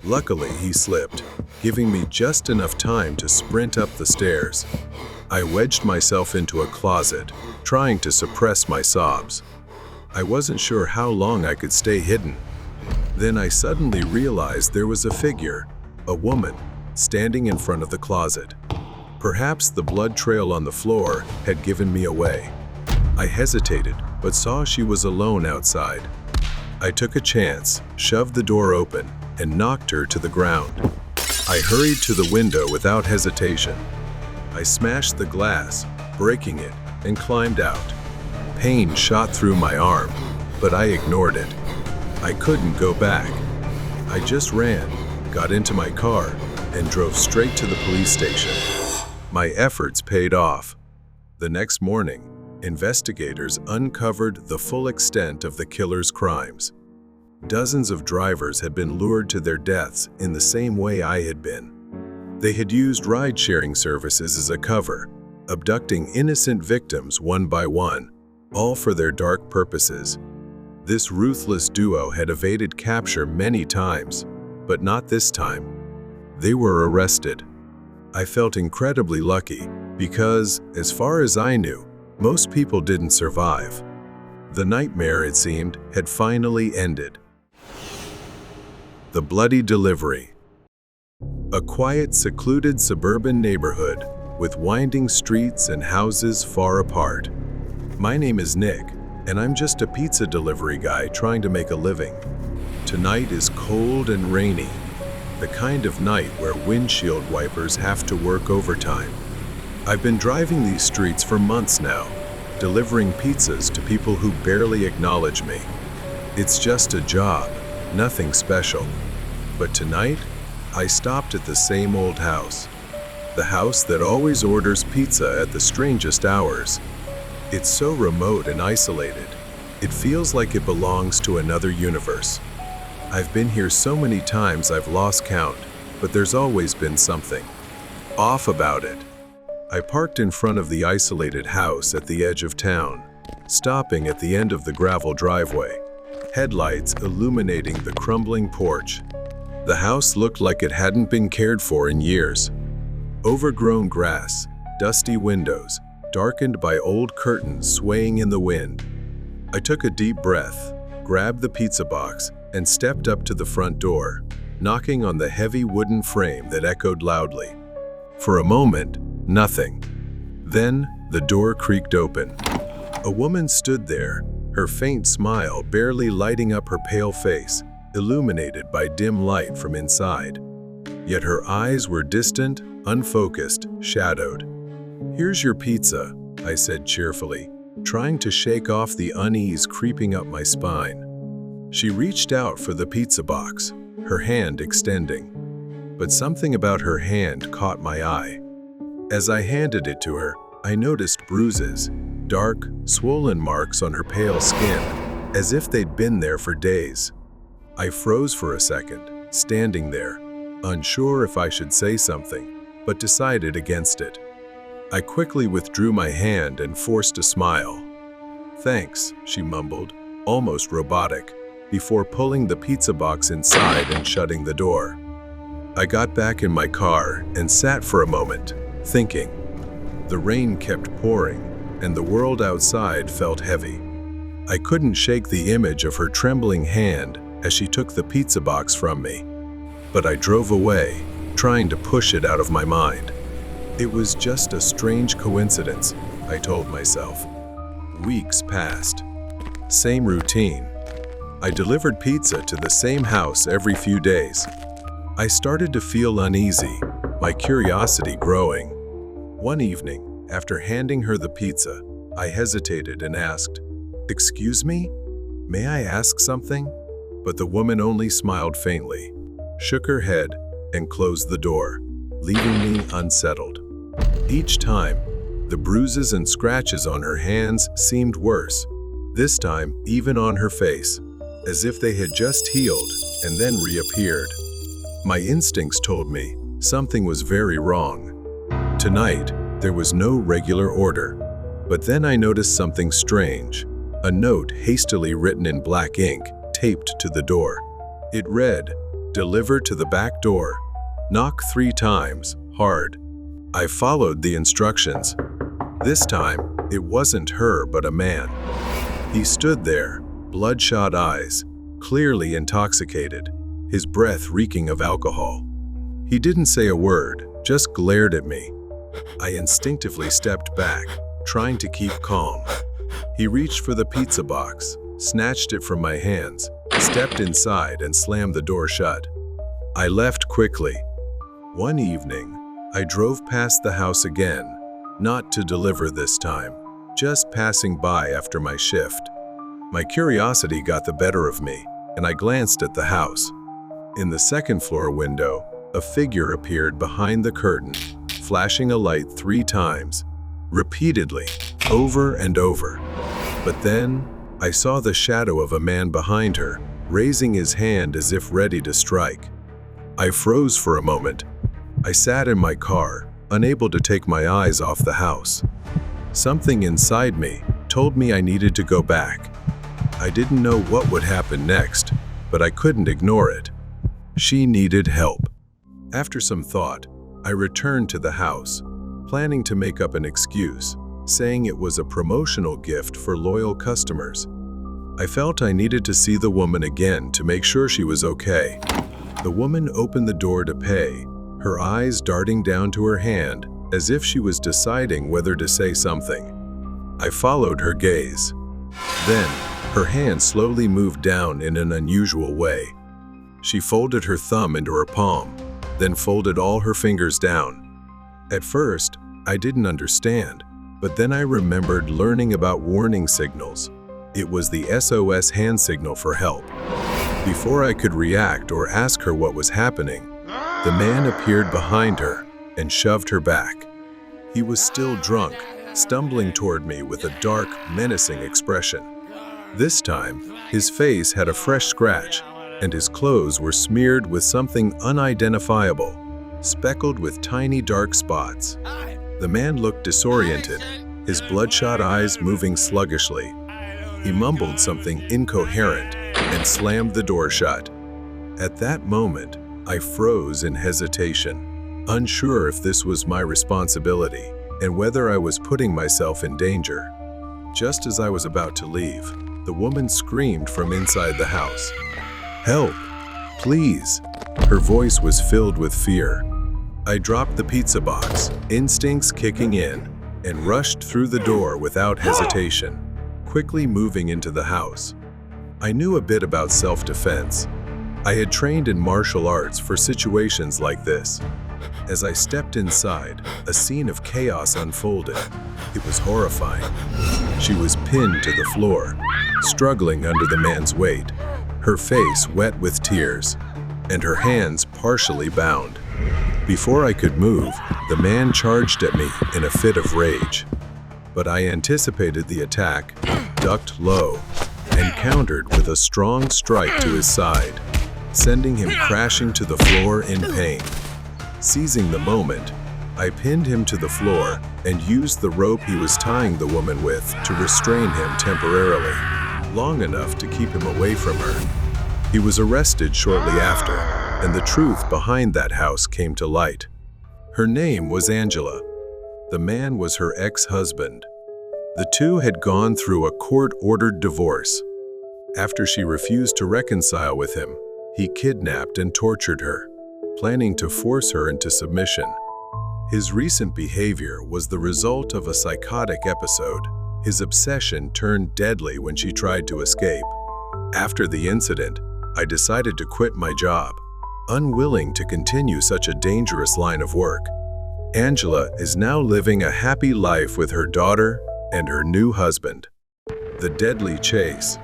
Speaker 1: Luckily, he slipped, giving me just enough time to sprint up the stairs. I wedged myself into a closet, trying to suppress my sobs. I wasn't sure how long I could stay hidden. Then I suddenly realized there was a figure, a woman, standing in front of the closet. Perhaps the blood trail on the floor had given me away. I hesitated, but saw she was alone outside. I took a chance, shoved the door open, and knocked her to the ground. I hurried to the window without hesitation. I smashed the glass, breaking it, and climbed out. Pain shot through my arm, but I ignored it. I couldn't go back. I just ran, got into my car, and drove straight to the police station. My efforts paid off. The next morning, investigators uncovered the full extent of the killer's crimes. Dozens of drivers had been lured to their deaths in the same way I had been. They had used ride-sharing services as a cover, abducting innocent victims one by one, all for their dark purposes. This ruthless duo had evaded capture many times, but not this time. They were arrested. I felt incredibly lucky because, as far as I knew, most people didn't survive. The nightmare, it seemed, had finally ended. The Bloody Delivery. A quiet, secluded suburban neighborhood with winding streets and houses far apart. My name is Nick, and I'm just a pizza delivery guy trying to make a living. Tonight is cold and rainy, the kind of night where windshield wipers have to work overtime. I've been driving these streets for months now, delivering pizzas to people who barely acknowledge me. It's just a job, nothing special. But tonight, I stopped at the same old house. The house that always orders pizza at the strangest hours. It's so remote and isolated. It feels like it belongs to another universe. I've been here so many times I've lost count, but there's always been something off about it. I parked in front of the isolated house at the edge of town, stopping at the end of the gravel driveway, headlights illuminating the crumbling porch. The house looked like it hadn't been cared for in years. Overgrown grass, dusty windows, darkened by old curtains swaying in the wind. I took a deep breath, grabbed the pizza box, and stepped up to the front door, knocking on the heavy wooden frame that echoed loudly. For a moment, nothing. Then, the door creaked open. A woman stood there, her faint smile barely lighting up her pale face, illuminated by dim light from inside. Yet her eyes were distant, unfocused, shadowed. "Here's your pizza," I said cheerfully, trying to shake off the unease creeping up my spine. She reached out for the pizza box, her hand extending. But something about her hand caught my eye. As I handed it to her, I noticed bruises, dark, swollen marks on her pale skin, as if they'd been there for days. I froze for a second, standing there, unsure if I should say something, but decided against it. I quickly withdrew my hand and forced a smile. "Thanks," she mumbled, almost robotic, before pulling the pizza box inside and shutting the door. I got back in my car and sat for a moment, thinking. The rain kept pouring, and the world outside felt heavy. I couldn't shake the image of her trembling hand as she took the pizza box from me. But I drove away, trying to push it out of my mind. It was just a strange coincidence, I told myself. Weeks passed. Same routine. I delivered pizza to the same house every few days. I started to feel uneasy, my curiosity growing. One evening, after handing her the pizza, I hesitated and asked, "Excuse me? May I ask something?" But the woman only smiled faintly, shook her head, and closed the door, leaving me unsettled. Each time, the bruises and scratches on her hands seemed worse, this time even on her face, as if they had just healed and then reappeared. My instincts told me something was very wrong. Tonight, there was no regular order, but then I noticed something strange, a note hastily written in black ink taped to the door. It read, "Deliver to the back door. Knock 3 times, hard." I followed the instructions. This time, it wasn't her but a man. He stood there, bloodshot eyes, clearly intoxicated, his breath reeking of alcohol. He didn't say a word, just glared at me. I instinctively stepped back, trying to keep calm. He reached for the pizza box, snatched it from my hands, stepped inside and slammed the door shut. I left quickly. One evening, I drove past the house again, not to deliver this time, just passing by after my shift. My curiosity got the better of me, and I glanced at the house. In the second-floor window, a figure appeared behind the curtain, flashing a light 3 times, repeatedly, over and over. But then, I saw the shadow of a man behind her, raising his hand as if ready to strike. I froze for a moment. I sat in my car, unable to take my eyes off the house. Something inside me told me I needed to go back. I didn't know what would happen next, but I couldn't ignore it. She needed help. After some thought, I returned to the house, planning to make up an excuse, saying it was a promotional gift for loyal customers. I felt I needed to see the woman again to make sure she was okay. The woman opened the door to pay, her eyes darting down to her hand as if she was deciding whether to say something. I followed her gaze. Then, her hand slowly moved down in an unusual way. She folded her thumb into her palm, then folded all her fingers down. At first, I didn't understand, but then I remembered learning about warning signals. It was the SOS hand signal for help. Before I could react or ask her what was happening, the man appeared behind her and shoved her back. He was still drunk, stumbling toward me with a dark, menacing expression. This time, his face had a fresh scratch, and his clothes were smeared with something unidentifiable, speckled with tiny dark spots. The man looked disoriented, his bloodshot eyes moving sluggishly. He mumbled something incoherent and slammed the door shut. At that moment, I froze in hesitation, unsure if this was my responsibility and whether I was putting myself in danger. Just as I was about to leave, the woman screamed from inside the house. "Help! Please!" Her voice was filled with fear. I dropped the pizza box, instincts kicking in, and rushed through the door without hesitation, quickly moving into the house. I knew a bit about self-defense. I had trained in martial arts for situations like this. As I stepped inside, a scene of chaos unfolded. It was horrifying. She was pinned to the floor, struggling under the man's weight, her face wet with tears, and her hands partially bound. Before I could move, the man charged at me in a fit of rage. But I anticipated the attack, ducked low, and countered with a strong strike to his side, sending him crashing to the floor in pain. Seizing the moment, I pinned him to the floor and used the rope he was tying the woman with to restrain him temporarily, long enough to keep him away from her. He was arrested shortly after, and the truth behind that house came to light. Her name was Angela. The man was her ex-husband. The two had gone through a court-ordered divorce. After she refused to reconcile with him, he kidnapped and tortured her, planning to force her into submission. His recent behavior was the result of a psychotic episode. His obsession turned deadly when she tried to escape. After the incident, I decided to quit my job, unwilling to continue such a dangerous line of work. Angela is now living a happy life with her daughter and her new husband. The Deadly Chase.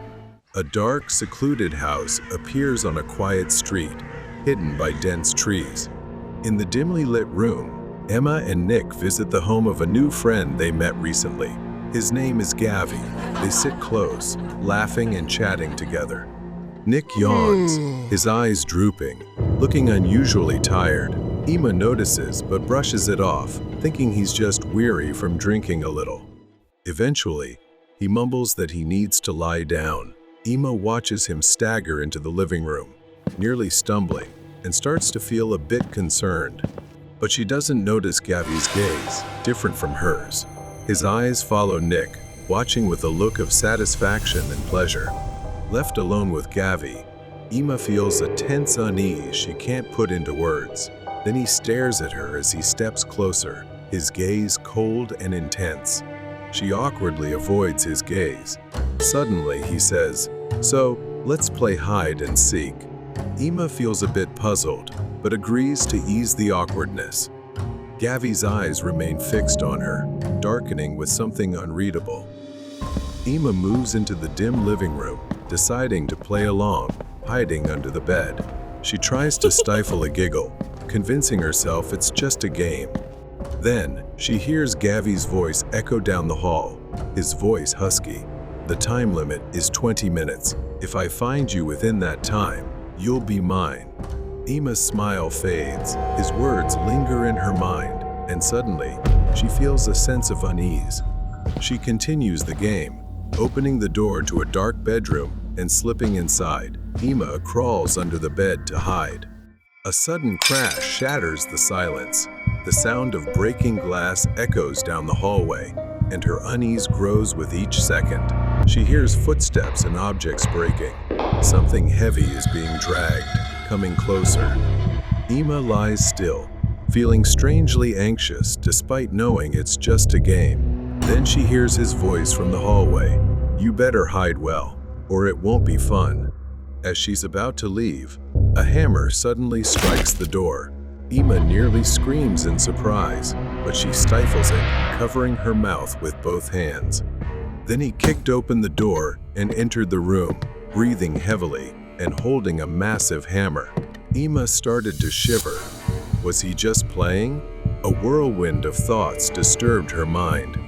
Speaker 1: A dark, secluded house appears on a quiet street, hidden by dense trees. In the dimly lit room, Emma and Nick visit the home of a new friend they met recently. His name is Gavi. They sit close, laughing and chatting together. Nick yawns, his eyes drooping, looking unusually tired. Emma notices but brushes it off, thinking he's just weary from drinking a little. Eventually, he mumbles that he needs to lie down. Emma watches him stagger into the living room, nearly stumbling, and starts to feel a bit concerned. But she doesn't notice Gavi's gaze, different from hers. His eyes follow Nick, watching with a look of satisfaction and pleasure. Left alone with Gavi, Emma feels a tense unease she can't put into words. Then he stares at her as he steps closer, his gaze cold and intense. She awkwardly avoids his gaze. Suddenly, he says, "So, let's play hide and seek." Emma feels a bit puzzled, but agrees to ease the awkwardness. Gavi's eyes remain fixed on her, darkening with something unreadable. Emma moves into the dim living room, deciding to play along, hiding under the bed. She tries to stifle a giggle, convincing herself it's just a game. Then, she hears Gavi's voice echo down the hall, his voice husky. "The time limit is 20 minutes. If I find you within that time, you'll be mine." Emma's smile fades, his words linger in her mind, and suddenly, she feels a sense of unease. She continues the game, opening the door to a dark bedroom and slipping inside. Emma crawls under the bed to hide. A sudden crash shatters the silence. The sound of breaking glass echoes down the hallway, and her unease grows with each second. She hears footsteps and objects breaking. Something heavy is being dragged, coming closer. Emma lies still, feeling strangely anxious despite knowing it's just a game. Then she hears his voice from the hallway. "You better hide well, or it won't be fun." As she's about to leave, a hammer suddenly strikes the door. Emma nearly screams in surprise, but she stifles it, covering her mouth with both hands. Then he kicked open the door and entered the room, breathing heavily and holding a massive hammer. Emma started to shiver. Was he just playing? A whirlwind of thoughts disturbed her mind.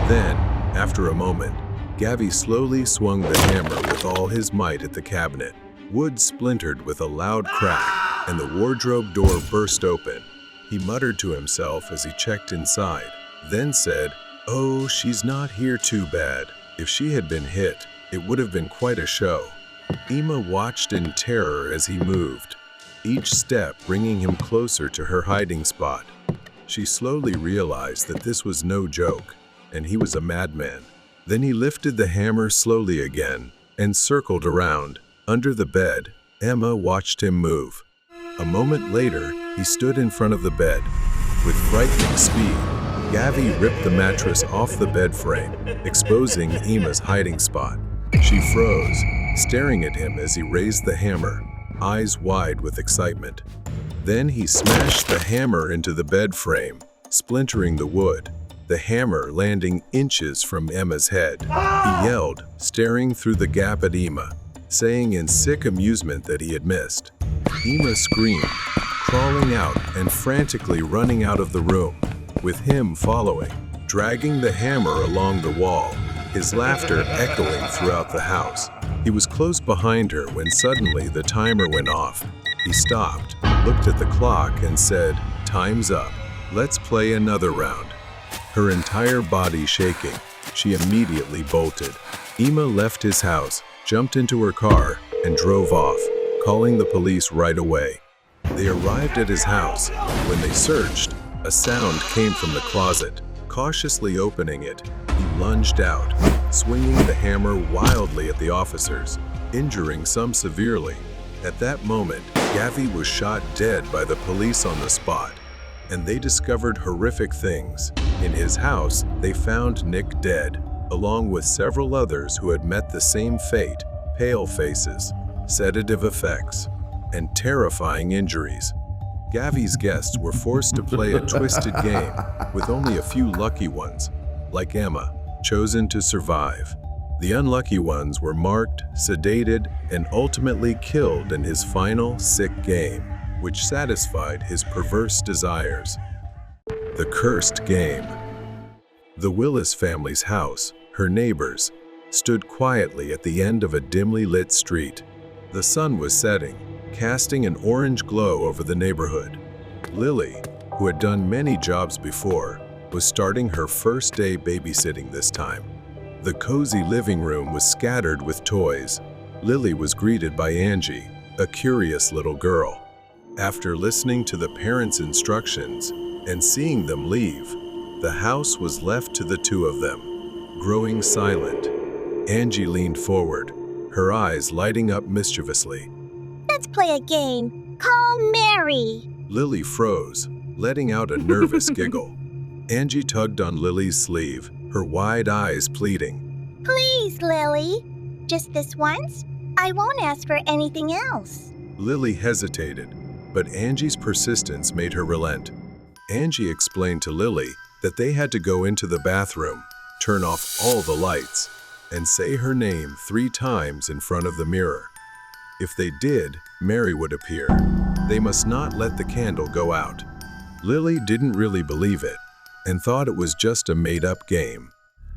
Speaker 1: Then, after a moment, Gavi slowly swung the hammer with all his might at the cabinet. Wood splintered with a loud crack, and the wardrobe door burst open. He muttered to himself as he checked inside, then said, "Oh, she's not here too bad. If she had been hit, it would have been quite a show." Emma watched in terror as he moved. each step bringing him closer to her hiding spot. She slowly realized that this was no joke, and he was a madman. Then he lifted the hammer slowly again and circled around. Under the bed, Emma watched him move. A moment later, he stood in front of the bed. With frightening speed, Gavi ripped the mattress off the bed frame, exposing Emma's hiding spot. She froze, staring at him as he raised the hammer, eyes wide with excitement. Then he smashed the hammer into the bed frame, splintering the wood, the hammer landing inches from Emma's head. He yelled, staring through the gap at Emma, saying in sick amusement that he had missed. Emma screamed, crawling out and frantically running out of the room, with him following, dragging the hammer along the wall, his laughter echoing throughout the house. He was close behind her when suddenly the timer went off. He stopped, looked at the clock and said, "Time's up. Let's play another round." Her entire body shaking, she immediately bolted. Emma left his house, jumped into her car, and drove off, calling the police right away. They arrived at his house. When they searched, a sound came from the closet. Cautiously opening it, he lunged out, swinging the hammer wildly at the officers, injuring some severely. At that moment, Gavi was shot dead by the police on the spot, and they discovered horrific things. In his house, they found Nick dead, along with several others who had met the same fate: pale faces, sedative effects, and terrifying injuries. Gavi's guests were forced to play a twisted game, with only a few lucky ones, like Emma, chosen to survive. The unlucky ones were marked, sedated, and ultimately killed in his final sick game, which satisfied his perverse desires. The Cursed Game. The Willis family's house, her neighbors, stood quietly at the end of a dimly lit street. The sun was setting, casting an orange glow over the neighborhood. Lily, who had done many jobs before, was starting her first day babysitting this time. The cozy living room was scattered with toys. Lily was greeted by Angie, a curious little girl. After listening to the parents' instructions and seeing them leave, the house was left to the two of them, growing silent. Angie leaned forward, her eyes lighting up mischievously.
Speaker 6: "Let's play a game. Call Mary."
Speaker 1: Lily froze, letting out a nervous giggle. Angie tugged on Lily's sleeve, her wide eyes pleading.
Speaker 6: "Please, Lily. Just this once. I won't ask for anything else."
Speaker 1: Lily hesitated, but Angie's persistence made her relent. Angie explained to Lily that they had to go into the bathroom, turn off all the lights, and say her name 3 times in front of the mirror. If they did, Mary would appear. They must not let the candle go out. Lily didn't really believe it, and thought it was just a made-up game.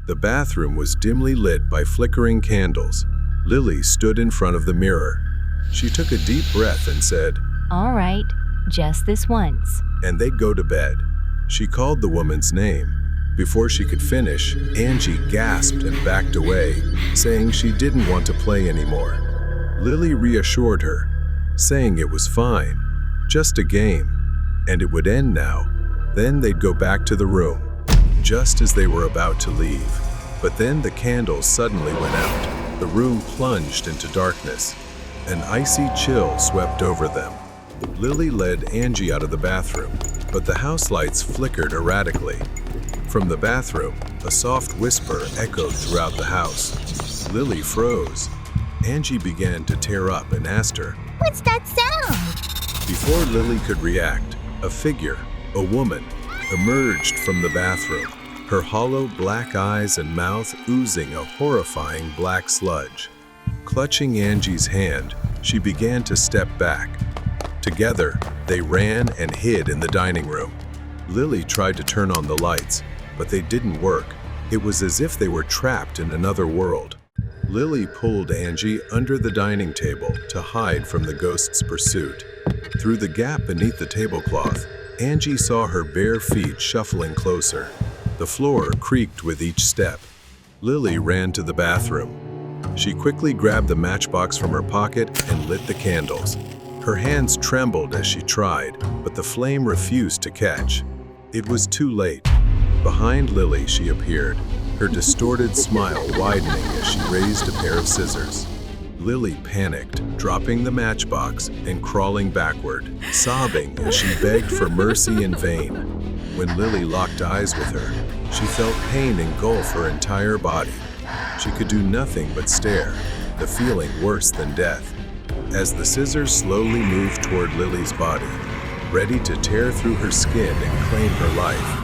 Speaker 1: The bathroom was dimly lit by flickering candles. Lily stood in front of the mirror. She took a deep breath and said,
Speaker 4: All right, just this once.
Speaker 1: and they'd go to bed. She called the woman's name. Before she could finish, Angie gasped and backed away, saying she didn't want to play anymore. Lily reassured her, saying it was fine, just a game, and it would end now. Then they'd go back to the room, just as they were about to leave. But then the candles suddenly went out. The room plunged into darkness. An icy chill swept over them. Lily led Angie out of the bathroom, but the house lights flickered erratically. From the bathroom, a soft whisper echoed throughout the house. Lily froze. Angie began to tear up and asked her,
Speaker 6: "What's that sound?"
Speaker 1: Before Lily could react, a figure, a woman, emerged from the bathroom, her hollow black eyes and mouth oozing a horrifying black sludge. Clutching Angie's hand, she began to step back. Together, they ran and hid in the dining room. Lily tried to turn on the lights, but they didn't work. It was as if they were trapped in another world. Lily pulled Angie under the dining table to hide from the ghost's pursuit. Through the gap beneath the tablecloth, Angie saw her bare feet shuffling closer. The floor creaked with each step. Lily ran to the bathroom. She quickly grabbed the matchbox from her pocket and lit the candles. Her hands trembled as she tried, but the flame refused to catch. It was too late. Behind Lily, she appeared, her distorted smile widening as she raised a pair of scissors. Lily panicked, dropping the matchbox and crawling backward, sobbing as she begged for mercy in vain. When Lily locked eyes with her, she felt pain engulf her entire body. She could do nothing but stare, the feeling worse than death. As the scissors slowly moved toward Lily's body, ready to tear through her skin and claim her life,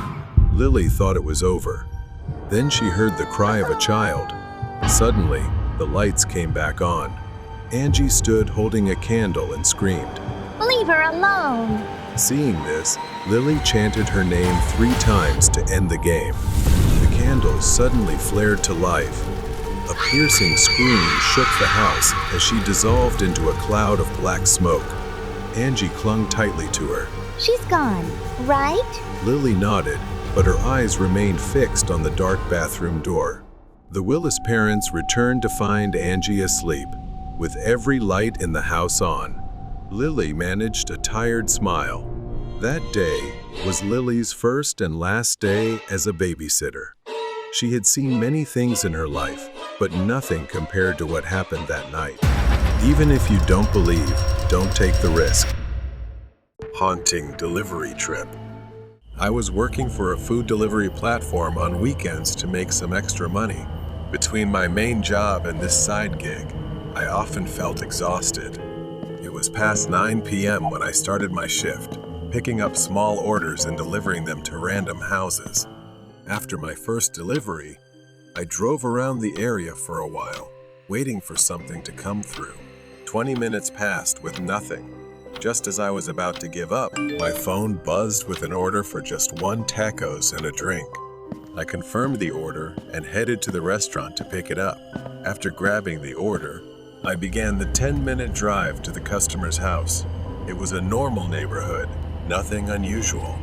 Speaker 1: Lily thought it was over. Then she heard the cry of a child. Suddenly, the lights came back on. Angie stood holding a candle and screamed.
Speaker 6: Leave her alone.
Speaker 1: Seeing this, Lily chanted her name 3 times to end the game. The candle suddenly flared to life. A piercing scream shook the house as she dissolved into a cloud of black smoke. Angie clung tightly to her.
Speaker 6: She's gone, right?
Speaker 1: Lily nodded, but her eyes remained fixed on the dark bathroom door. The Willis parents returned to find Angie asleep, with every light in the house on. Lily managed a tired smile. That day was Lily's first and last day as a babysitter. She had seen many things in her life, but nothing compared to what happened that night. Even if you don't believe, don't take the risk. Haunting delivery trip. I was working for a food delivery platform on weekends to make some extra money. Between my main job and this side gig, I often felt exhausted. It was past 9 p.m. when I started my shift, picking up small orders and delivering them to random houses. After my first delivery, I drove around the area for a while, waiting for something to come through. 20 minutes passed with nothing. Just as I was about to give up, my phone buzzed with an order for just 1 tacos and a drink. I confirmed the order and headed to the restaurant to pick it up. After grabbing the order, I began the 10-minute drive to the customer's house. It was a normal neighborhood, nothing unusual.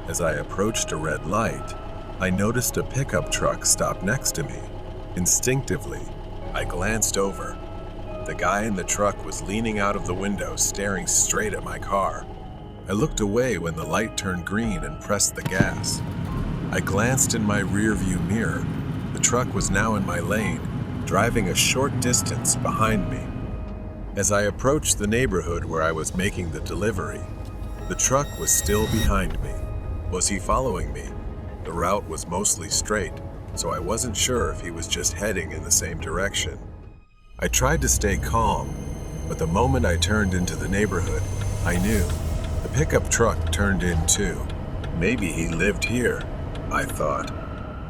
Speaker 1: As I approached a red light, I noticed a pickup truck stop next to me. Instinctively, I glanced over. The guy in the truck was leaning out of the window, staring straight at my car. I looked away when the light turned green and pressed the gas. I glanced in my rearview mirror. The truck was now in my lane, driving a short distance behind me. As I approached the neighborhood where I was making the delivery, the truck was still behind me. Was he following me? The route was mostly straight, so I wasn't sure if he was just heading in the same direction. I tried to stay calm, but the moment I turned into the neighborhood, I knew. The pickup truck turned in too. Maybe he lived here, I thought.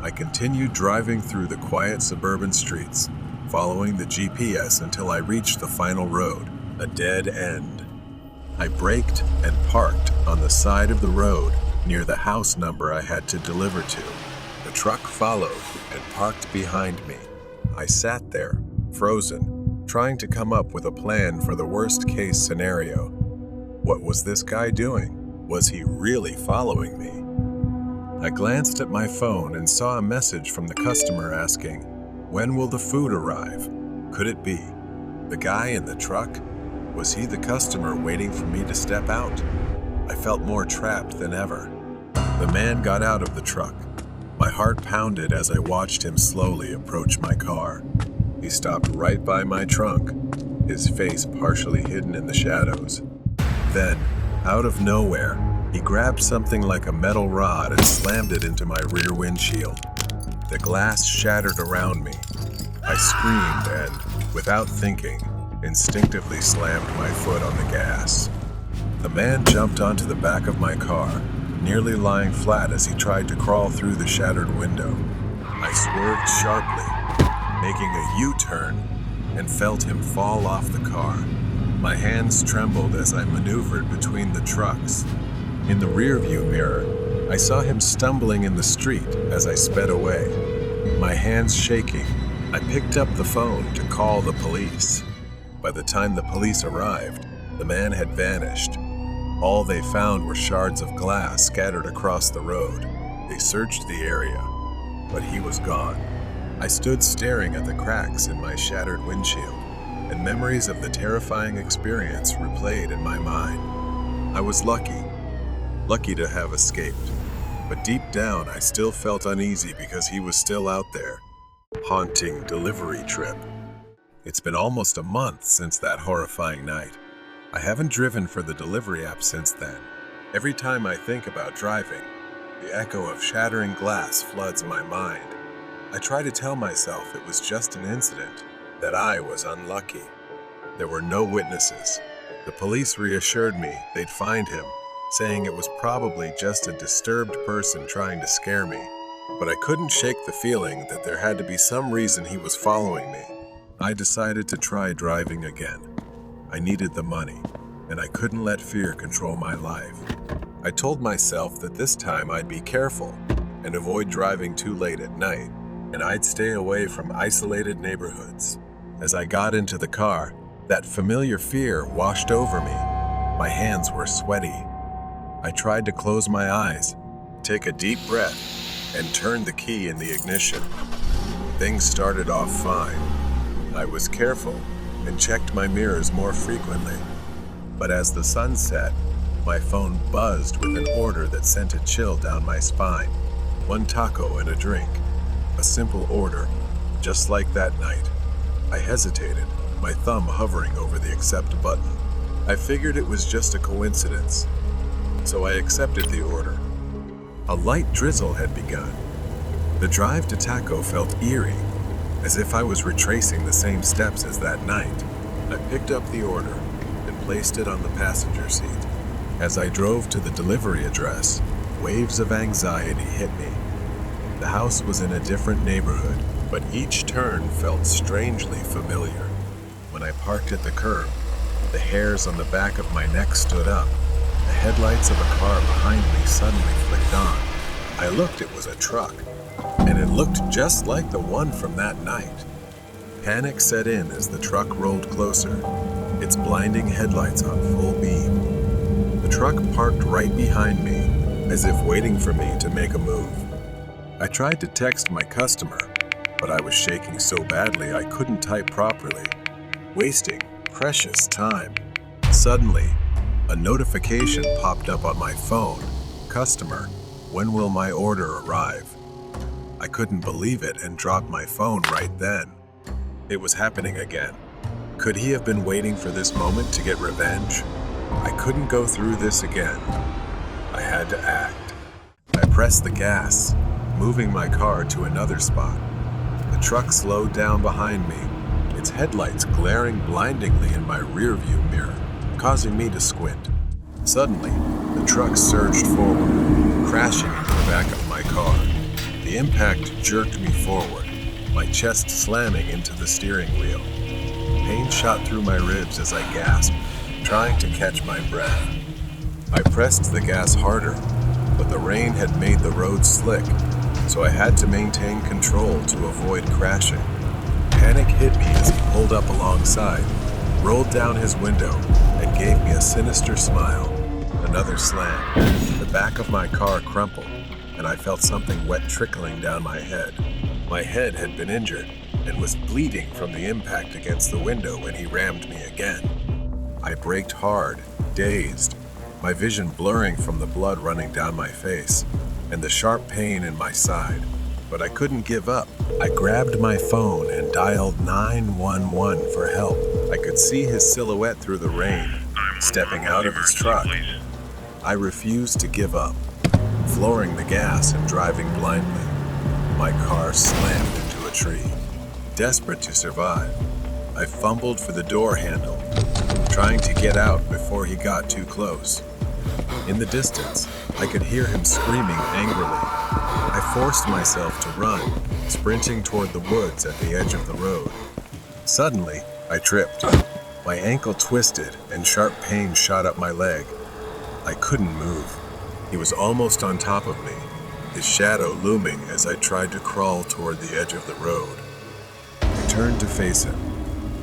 Speaker 1: I continued driving through the quiet suburban streets, following the GPS until I reached the final road, a dead end. I braked and parked on the side of the road near the house number I had to deliver to. The truck followed and parked behind me. I sat there, frozen, trying to come up with a plan for the worst-case scenario. What was this guy doing? Was he really following me? I glanced at my phone and saw a message from the customer asking, "When will the food arrive?" Could it be? The guy in the truck? Was he the customer waiting for me to step out? I felt more trapped than ever. The man got out of the truck. My heart pounded as I watched him slowly approach my car. He stopped right by my trunk, his face partially hidden in the shadows. Then, out of nowhere, he grabbed something like a metal rod and slammed it into my rear windshield. The glass shattered around me. I screamed and, without thinking, instinctively slammed my foot on the gas. The man jumped onto the back of my car, nearly lying flat as he tried to crawl through the shattered window. I swerved sharply, making a U-turn, and felt him fall off the car. My hands trembled as I maneuvered between the trucks. In the rearview mirror, I saw him stumbling in the street as I sped away. My hands shaking, I picked up the phone to call the police. By the time the police arrived, the man had vanished. All they found were shards of glass scattered across the road. They searched the area, but he was gone. I stood staring at the cracks in my shattered windshield. and memories of the terrifying experience replayed in my mind. I was lucky to have escaped, but deep down I still felt uneasy because he was still out there. Haunting delivery trip. It's been almost a month since that horrifying night. I haven't driven for the delivery app since then. Every time I think about driving, the echo of shattering glass floods my mind. I try to tell myself it was just an incident, that I was unlucky. There were no witnesses. The police reassured me they'd find him, saying it was probably just a disturbed person trying to scare me. But I couldn't shake the feeling that there had to be some reason he was following me. I decided to try driving again. I needed the money, and I couldn't let fear control my life. I told myself that this time I'd be careful and avoid driving too late at night, and I'd stay away from isolated neighborhoods. As I got into the car, that familiar fear washed over me. My hands were sweaty. I tried to close my eyes, take a deep breath, and turn the key in the ignition. Things started off fine. I was careful and checked my mirrors more frequently. But as the sun set, my phone buzzed with an order that sent a chill down my spine. 1 taco and a drink. A simple order, just like that night. I hesitated, my thumb hovering over the accept button. I figured it was just a coincidence, so I accepted the order. A light drizzle had begun. The drive to Taco felt eerie, as if I was retracing the same steps as that night. I picked up the order and placed it on the passenger seat. As I drove to the delivery address, waves of anxiety hit me. The house was in a different neighborhood, but each turn felt strangely familiar. When I parked at the curb, the hairs on the back of my neck stood up. The headlights of a car behind me suddenly flicked on. I looked, it was a truck, and it looked just like the one from that night. Panic set in as the truck rolled closer, its blinding headlights on full beam. The truck parked right behind me, as if waiting for me to make a move. I tried to text my customer, but I was shaking so badly I couldn't type properly, wasting precious time. Suddenly, a notification popped up on my phone. Customer, when will my order arrive? I couldn't believe it and dropped my phone right then. It was happening again. Could he have been waiting for this moment to get revenge? I couldn't go through this again. I had to act. I pressed the gas, moving my car to another spot. The truck slowed down behind me, its headlights glaring blindingly in my rearview mirror, causing me to squint. Suddenly, the truck surged forward, crashing into the back of my car. The impact jerked me forward, my chest slamming into the steering wheel. Pain shot through my ribs as I gasped, trying to catch my breath. I pressed the gas harder, but the rain had made the road slick, so I had to maintain control to avoid crashing. Panic hit me as he pulled up alongside, rolled down his window, and gave me a sinister smile. Another slam. The back of my car crumpled, and I felt something wet trickling down my head. My head had been injured and was bleeding from the impact against the window when he rammed me again. I braked hard, dazed, my vision blurring from the blood running down my face and the sharp pain in my side. But I couldn't give up. I grabbed my phone and dialed 911 for help. I could see his silhouette through the rain, stepping out of his truck. I refused to give up, flooring the gas and driving blindly. My car slammed into a tree. Desperate to survive, I fumbled for the door handle, trying to get out before he got too close. In the distance, I could hear him screaming angrily. I forced myself to run, sprinting toward the woods at the edge of the road. Suddenly, I tripped. My ankle twisted and sharp pain shot up my leg. I couldn't move. He was almost on top of me, his shadow looming as I tried to crawl toward the edge of the road. I turned to face him.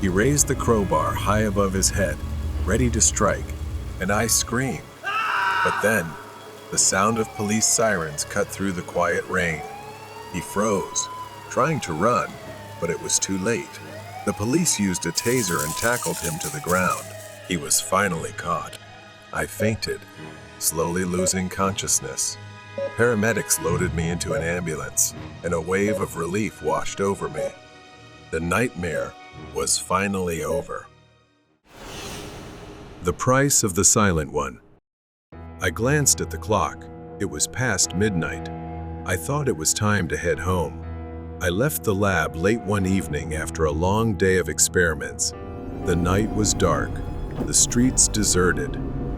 Speaker 1: He raised the crowbar high above his head, ready to strike, and I screamed. But then, the sound of police sirens cut through the quiet rain. He froze, trying to run, but it was too late. The police used a taser and tackled him to the ground. He was finally caught. I fainted, slowly losing consciousness. Paramedics loaded me into an ambulance, and a wave of relief washed over me. The nightmare was finally over. The price of the silent one. I glanced at the clock. It was past midnight. I thought it was time to head home. I left the lab late one evening after a long day of experiments. The night was dark, the streets deserted,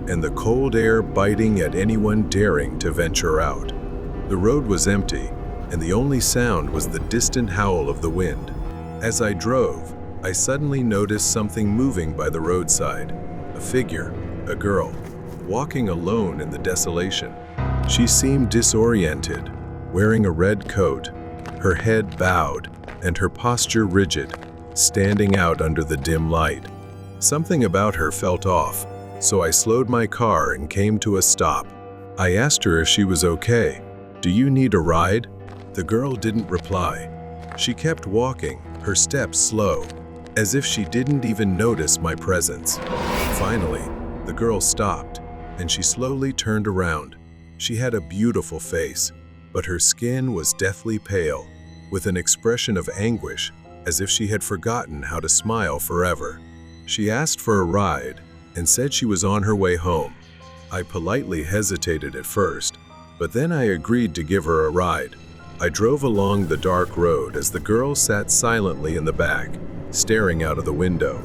Speaker 1: and the cold air biting at anyone daring to venture out. The road was empty, and the only sound was the distant howl of the wind. As I drove, I suddenly noticed something moving by the roadside. A figure, a girl, walking alone in the desolation. She seemed disoriented, wearing a red coat, her head bowed, and her posture rigid, standing out under the dim light. Something about her felt off, so I slowed my car and came to a stop. I asked her if she was okay. "Do you need a ride?" The girl didn't reply. She kept walking, her steps slow, as if she didn't even notice my presence. Finally, the girl stopped, and she slowly turned around. She had a beautiful face, but her skin was deathly pale, with an expression of anguish, as if she had forgotten how to smile forever. She asked for a ride and said she was on her way home. I politely hesitated at first, but then I agreed to give her a ride. I drove along the dark road as the girl sat silently in the back, staring out of the window.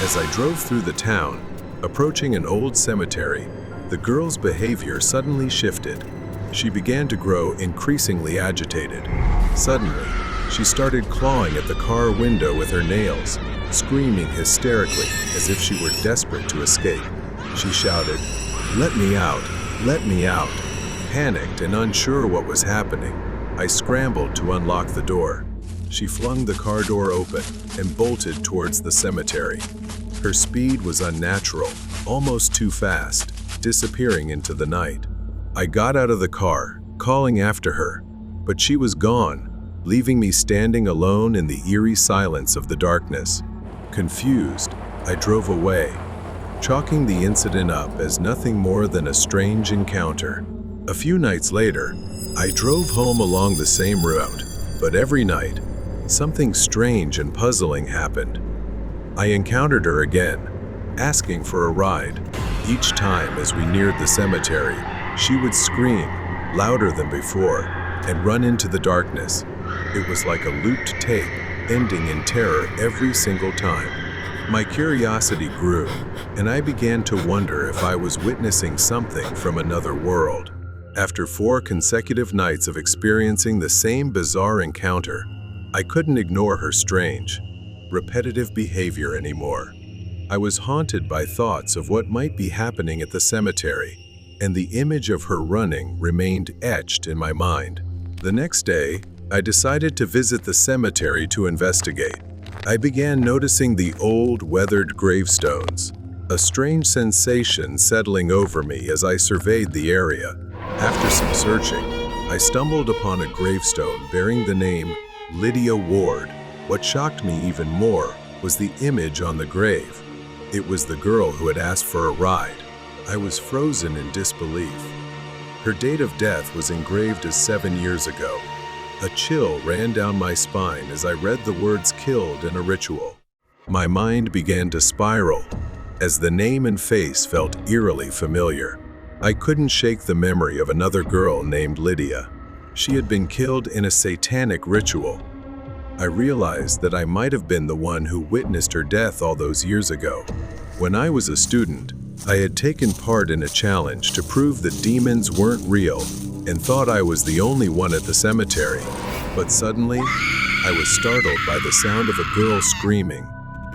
Speaker 1: As I drove through the town, approaching an old cemetery, the girl's behavior suddenly shifted. She began to grow increasingly agitated. Suddenly, she started clawing at the car window with her nails, screaming hysterically as if she were desperate to escape. She shouted, "Let me out! Let me out!" Panicked and unsure what was happening, I scrambled to unlock the door. She flung the car door open and bolted towards the cemetery. Her speed was unnatural, almost too fast, disappearing into the night. I got out of the car, calling after her, but she was gone, leaving me standing alone in the eerie silence of the darkness. Confused, I drove away, chalking the incident up as nothing more than a strange encounter. A few nights later, I drove home along the same route, but every night, something strange and puzzling happened. I encountered her again, asking for a ride. Each time as we neared the cemetery, she would scream, louder than before, and run into the darkness. It was like a looped tape, ending in terror every single time. My curiosity grew, and I began to wonder if I was witnessing something from another world. After 4 consecutive nights of experiencing the same bizarre encounter, I couldn't ignore her strange, repetitive behavior anymore. I was haunted by thoughts of what might be happening at the cemetery, and the image of her running remained etched in my mind. The next day, I decided to visit the cemetery to investigate. I began noticing the old, weathered gravestones, a strange sensation settling over me as I surveyed the area. After some searching, I stumbled upon a gravestone bearing the name Lydia Ward. What shocked me even more was the image on the grave. It was the girl who had asked for a ride. I was frozen in disbelief. Her date of death was engraved as 7 years ago. A chill ran down my spine as I read the words "killed" in a ritual. My mind began to spiral as the name and face felt eerily familiar. I couldn't shake the memory of another girl named Lydia. She had been killed in a satanic ritual. I realized that I might have been the one who witnessed her death all those years ago. When I was a student, I had taken part in a challenge to prove that demons weren't real and thought I was the only one at the cemetery. But suddenly, I was startled by the sound of a girl screaming.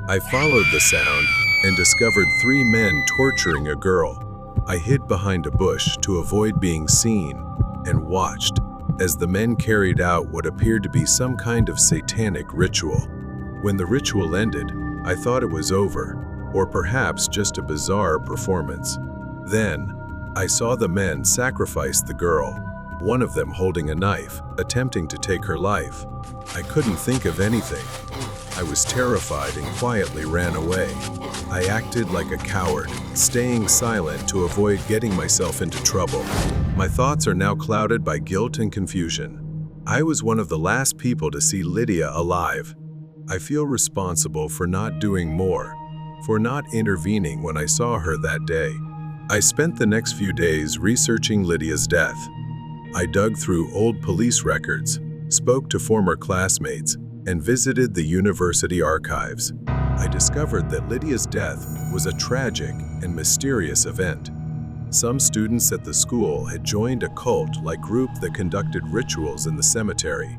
Speaker 1: I followed the sound and discovered 3 men torturing a girl. I hid behind a bush to avoid being seen and watched as the men carried out what appeared to be some kind of satanic ritual. When the ritual ended, I thought it was over, or perhaps just a bizarre performance. Then, I saw the men sacrifice the girl, one of them holding a knife, attempting to take her life. I couldn't think of anything. I was terrified and quietly ran away. I acted like a coward, staying silent to avoid getting myself into trouble. My thoughts are now clouded by guilt and confusion. I was one of the last people to see Lydia alive. I feel responsible for not doing more, for not intervening when I saw her that day. I spent the next few days researching Lydia's death. I dug through old police records, spoke to former classmates, and visited the university archives. I discovered that Lydia's death was a tragic and mysterious event. Some students at the school had joined a cult-like group that conducted rituals in the cemetery,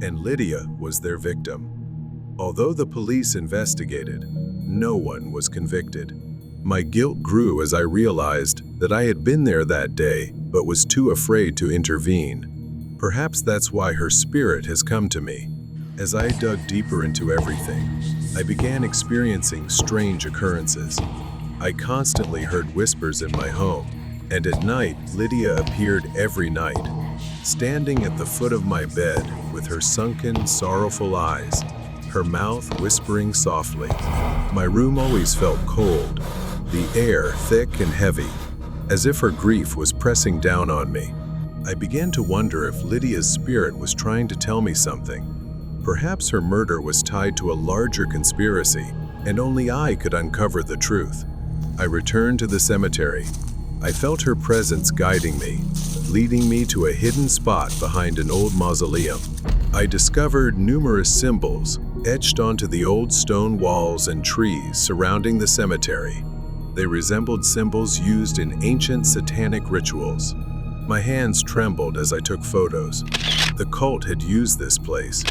Speaker 1: and Lydia was their victim. Although the police investigated, no one was convicted. My guilt grew as I realized that I had been there that day but was too afraid to intervene. Perhaps that's why her spirit has come to me. As I dug deeper into everything, I began experiencing strange occurrences. I constantly heard whispers in my home, and at night, Lydia appeared every night, standing at the foot of my bed with her sunken, sorrowful eyes, her mouth whispering softly. My room always felt cold, the air thick and heavy, as if her grief was pressing down on me. I began to wonder if Lydia's spirit was trying to tell me something. Perhaps her murder was tied to a larger conspiracy, and only I could uncover the truth. I returned to the cemetery. I felt her presence guiding me, leading me to a hidden spot behind an old mausoleum. I discovered numerous symbols etched onto the old stone walls and trees surrounding the cemetery. They resembled symbols used in ancient satanic rituals. My hands trembled as I took photos. The cult had used this place.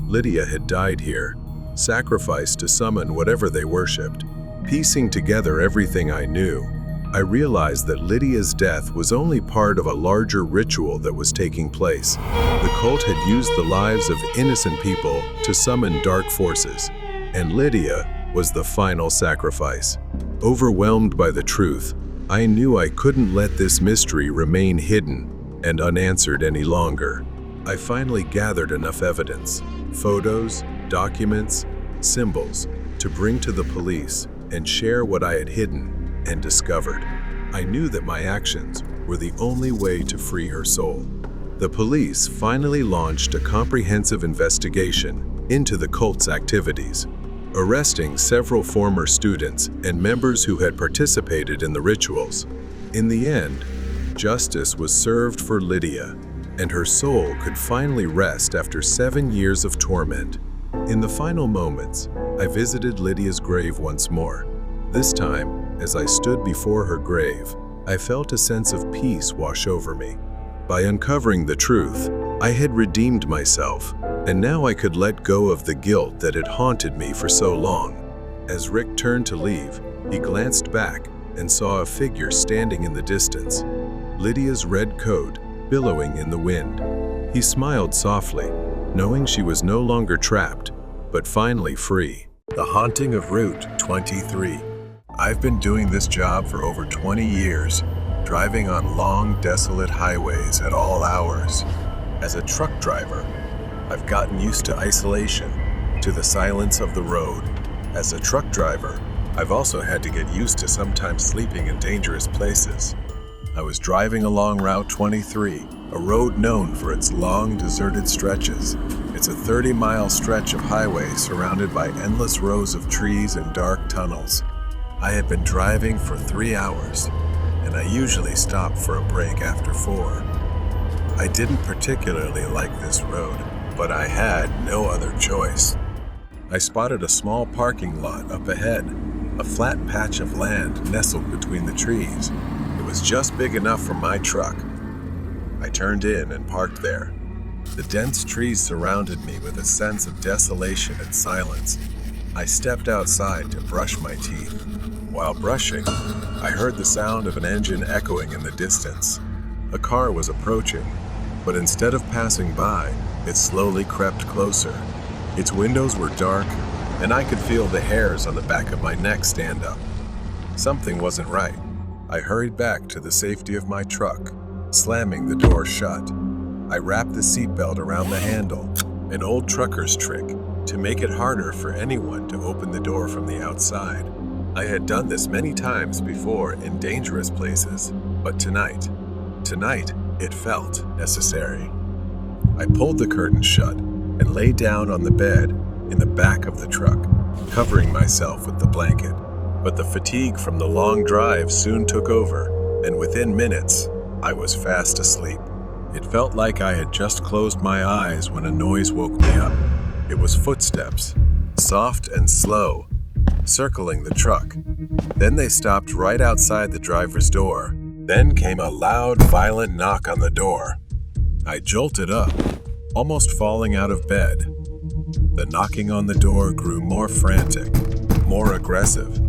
Speaker 1: Lydia had died here, sacrificed to summon whatever they worshipped. Piecing together everything I knew, I realized that Lydia's death was only part of a larger ritual that was taking place. The cult had used the lives of innocent people to summon dark forces, and Lydia was the final sacrifice. Overwhelmed by the truth, I knew I couldn't let this mystery remain hidden and unanswered any longer. I finally gathered enough evidence, photos, documents, symbols, to bring to the police and share what I had hidden and discovered. I knew that my actions were the only way to free her soul. The police finally launched a comprehensive investigation into the cult's activities, arresting several former students and members who had participated in the rituals. In the end, justice was served for Lydia, and her soul could finally rest after 7 years of torment. In the final moments, I visited Lydia's grave once more. This time, as I stood before her grave, I felt a sense of peace wash over me. By uncovering the truth, I had redeemed myself, and now I could let go of the guilt that had haunted me for so long. As Rick turned to leave, he glanced back and saw a figure standing in the distance, Lydia's red coat billowing in the wind. He smiled softly, knowing she was no longer trapped, but finally free. The Haunting of Route 23. I've been doing this job for over 20 years, driving on long, desolate highways at all hours. As a truck driver, I've gotten used to isolation, to the silence of the road. As a truck driver, I've also had to get used to sometimes sleeping in dangerous places. I was driving along Route 23, a road known for its long, deserted stretches. It's a 30-mile stretch of highway surrounded by endless rows of trees and dark tunnels. I had been driving for 3 hours, and I usually stop for a break after 4. I didn't particularly like this road, but I had no other choice. I spotted a small parking lot up ahead, a flat patch of land nestled between the trees. It was just big enough for my truck. I turned in and parked there. The dense trees surrounded me with a sense of desolation and silence. I stepped outside to brush my teeth. While brushing, I heard the sound of an engine echoing in the distance. A car was approaching, but instead of passing by, it slowly crept closer. Its windows were dark, and I could feel the hairs on the back of my neck stand up. Something wasn't right. I hurried back to the safety of my truck, slamming the door shut. I wrapped the seatbelt around the handle, an old trucker's trick, to make it harder for anyone to open the door from the outside. I had done this many times before in dangerous places, but tonight, it felt necessary. I pulled the curtain shut and lay down on the bed in the back of the truck, covering myself with the blanket. But the fatigue from the long drive soon took over, and within minutes, I was fast asleep. It felt like I had just closed my eyes when a noise woke me up. It was footsteps, soft and slow, circling the truck. Then they stopped right outside the driver's door. Then came a loud, violent knock on the door. I jolted up, almost falling out of bed. The knocking on the door grew more frantic, more aggressive.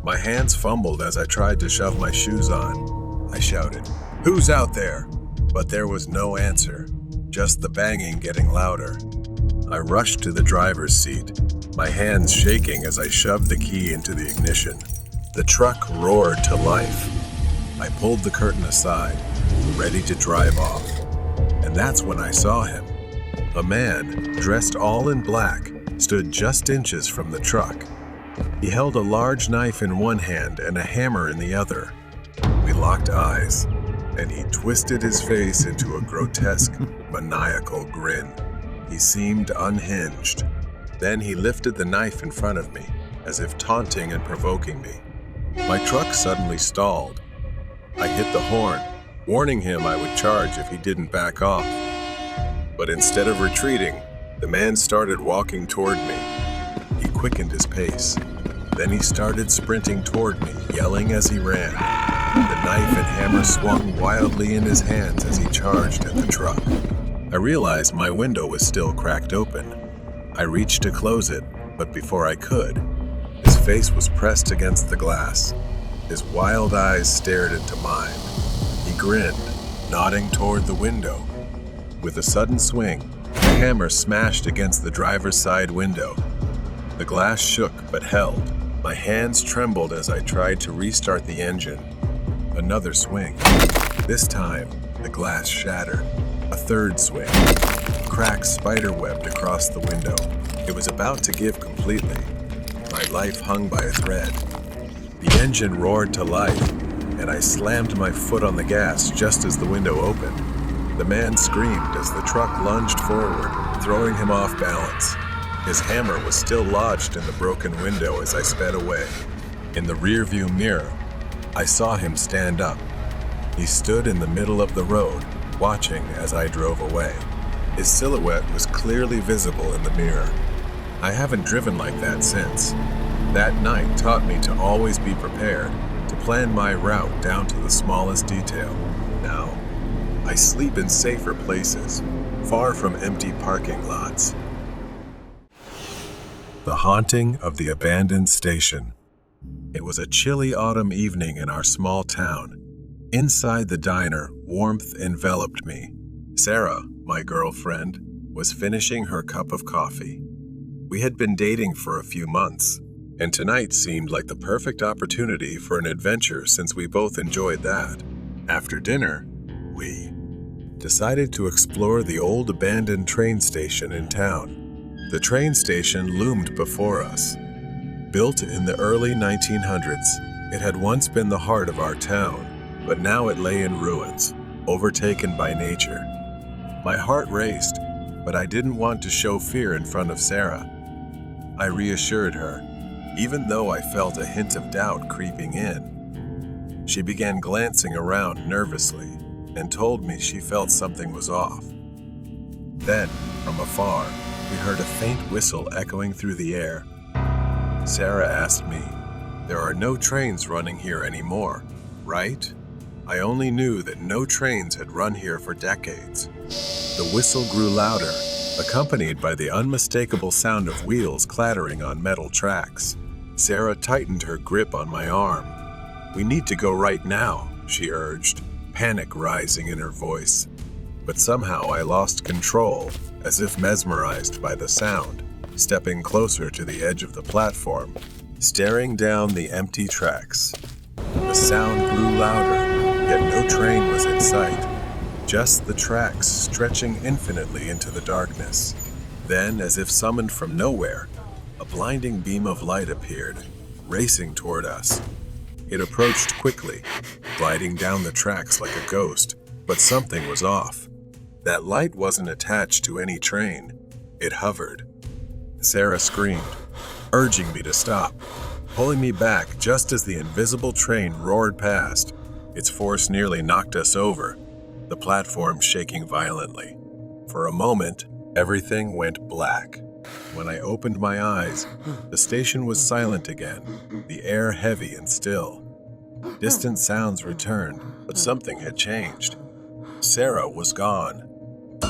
Speaker 1: My hands fumbled as I tried to shove my shoes on. I shouted, "Who's out there?" But there was no answer, just the banging getting louder. I rushed to the driver's seat, my hands shaking as I shoved the key into the ignition. The truck roared to life. I pulled the curtain aside, ready to drive off. And that's when I saw him. A man, dressed all in black, stood just inches from the truck. He held a large knife in one hand and a hammer in the other. We locked eyes, and he twisted his face into a grotesque, maniacal grin. He seemed unhinged. Then he lifted the knife in front of me, as if taunting and provoking me. My truck suddenly stalled. I hit the horn, warning him I would charge if he didn't back off. But instead of retreating, the man started walking toward me. He quickened his pace. Then he started sprinting toward me, yelling as he ran. The knife and hammer swung wildly in his hands as he charged at the truck. I realized my window was still cracked open. I reached to close it, but before I could, his face was pressed against the glass. His wild eyes stared into mine. He grinned, nodding toward the window. With a sudden swing, the hammer smashed against the driver's side window. The glass shook but held. My hands trembled as I tried to restart the engine. Another swing. This time, the glass shattered. A third swing. Cracks spiderwebbed across the window. It was about to give completely. My life hung by a thread. The engine roared to life, and I slammed my foot on the gas just as the window opened. The man screamed as the truck lunged forward, throwing him off balance. His hammer was still lodged in the broken window as I sped away. In the rearview mirror, I saw him stand up. He stood in the middle of the road, watching as I drove away. His silhouette was clearly visible in the mirror. I haven't driven like that since. That night taught me to always be prepared, to plan my route down to the smallest detail. Now, I sleep in safer places, far from empty parking lots. The haunting of the abandoned station. It was a chilly autumn evening in our small town. Inside the diner, warmth enveloped me. Sarah, my girlfriend, was finishing her cup of coffee. We had been dating for a few months, and tonight seemed like the perfect opportunity for an adventure since we both enjoyed that. After dinner, we decided to explore the old abandoned train station in town. The train station loomed before us. Built in the early 1900s, it had once been the heart of our town, but now it lay in ruins, overtaken by nature. My heart raced, but I didn't want to show fear in front of Sarah. I reassured her, even though I felt a hint of doubt creeping in. She began glancing around nervously and told me she felt something was off. Then, from afar, we heard a faint whistle echoing through the air. Sarah asked me, "There are no trains running here anymore, right?" I only knew that no trains had run here for decades. The whistle grew louder, accompanied by the unmistakable sound of wheels clattering on metal tracks. Sarah tightened her grip on my arm. "We need to go right now," she urged, panic rising in her voice. But somehow I lost control, as if mesmerized by the sound, stepping closer to the edge of the platform, staring down the empty tracks. The sound grew louder, yet no train was in sight, just the tracks stretching infinitely into the darkness. Then, as if summoned from nowhere, a blinding beam of light appeared, racing toward us. It approached quickly, gliding down the tracks like a ghost, but something was off. That light wasn't attached to any train. It hovered. Sarah screamed, urging me to stop, pulling me back just as the invisible train roared past. Its force nearly knocked us over, the platform shaking violently. For a moment, everything went black. When I opened my eyes, the station was silent again, the air heavy and still. Distant sounds returned, but something had changed. Sarah was gone.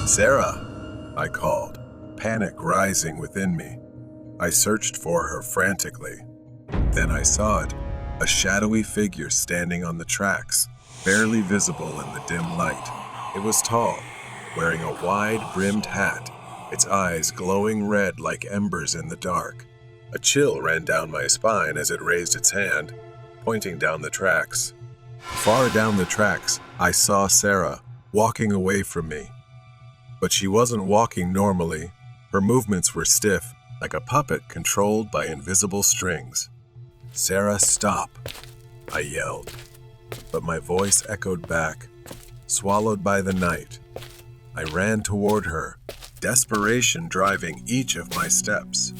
Speaker 1: "Sarah," I called, panic rising within me. I searched for her frantically. Then I saw it, a shadowy figure standing on the tracks, barely visible in the dim light. It was tall, wearing a wide-brimmed hat, its eyes glowing red like embers in the dark. A chill ran down my spine as it raised its hand, pointing down the tracks. Far down the tracks, I saw Sarah, walking away from me. But she wasn't walking normally. Her movements were stiff, like a puppet controlled by invisible strings. "Sarah, stop," I yelled. But my voice echoed back, swallowed by the night. I ran toward her, desperation driving each of my steps.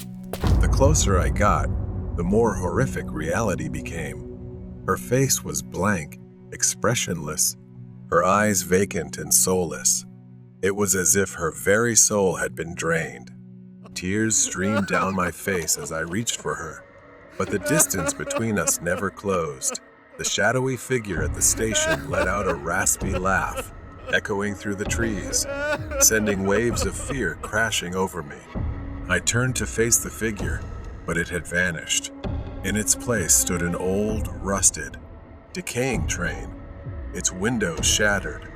Speaker 1: The closer I got, the more horrific reality became. Her face was blank, expressionless, her eyes vacant and soulless. It was as if her very soul had been drained. Tears streamed down my face as I reached for her, but the distance between us never closed. The shadowy figure at the station let out a raspy laugh, echoing through the trees, sending waves of fear crashing over me. I turned to face the figure, but it had vanished. In its place stood an old, rusted, decaying train, its windows shattered.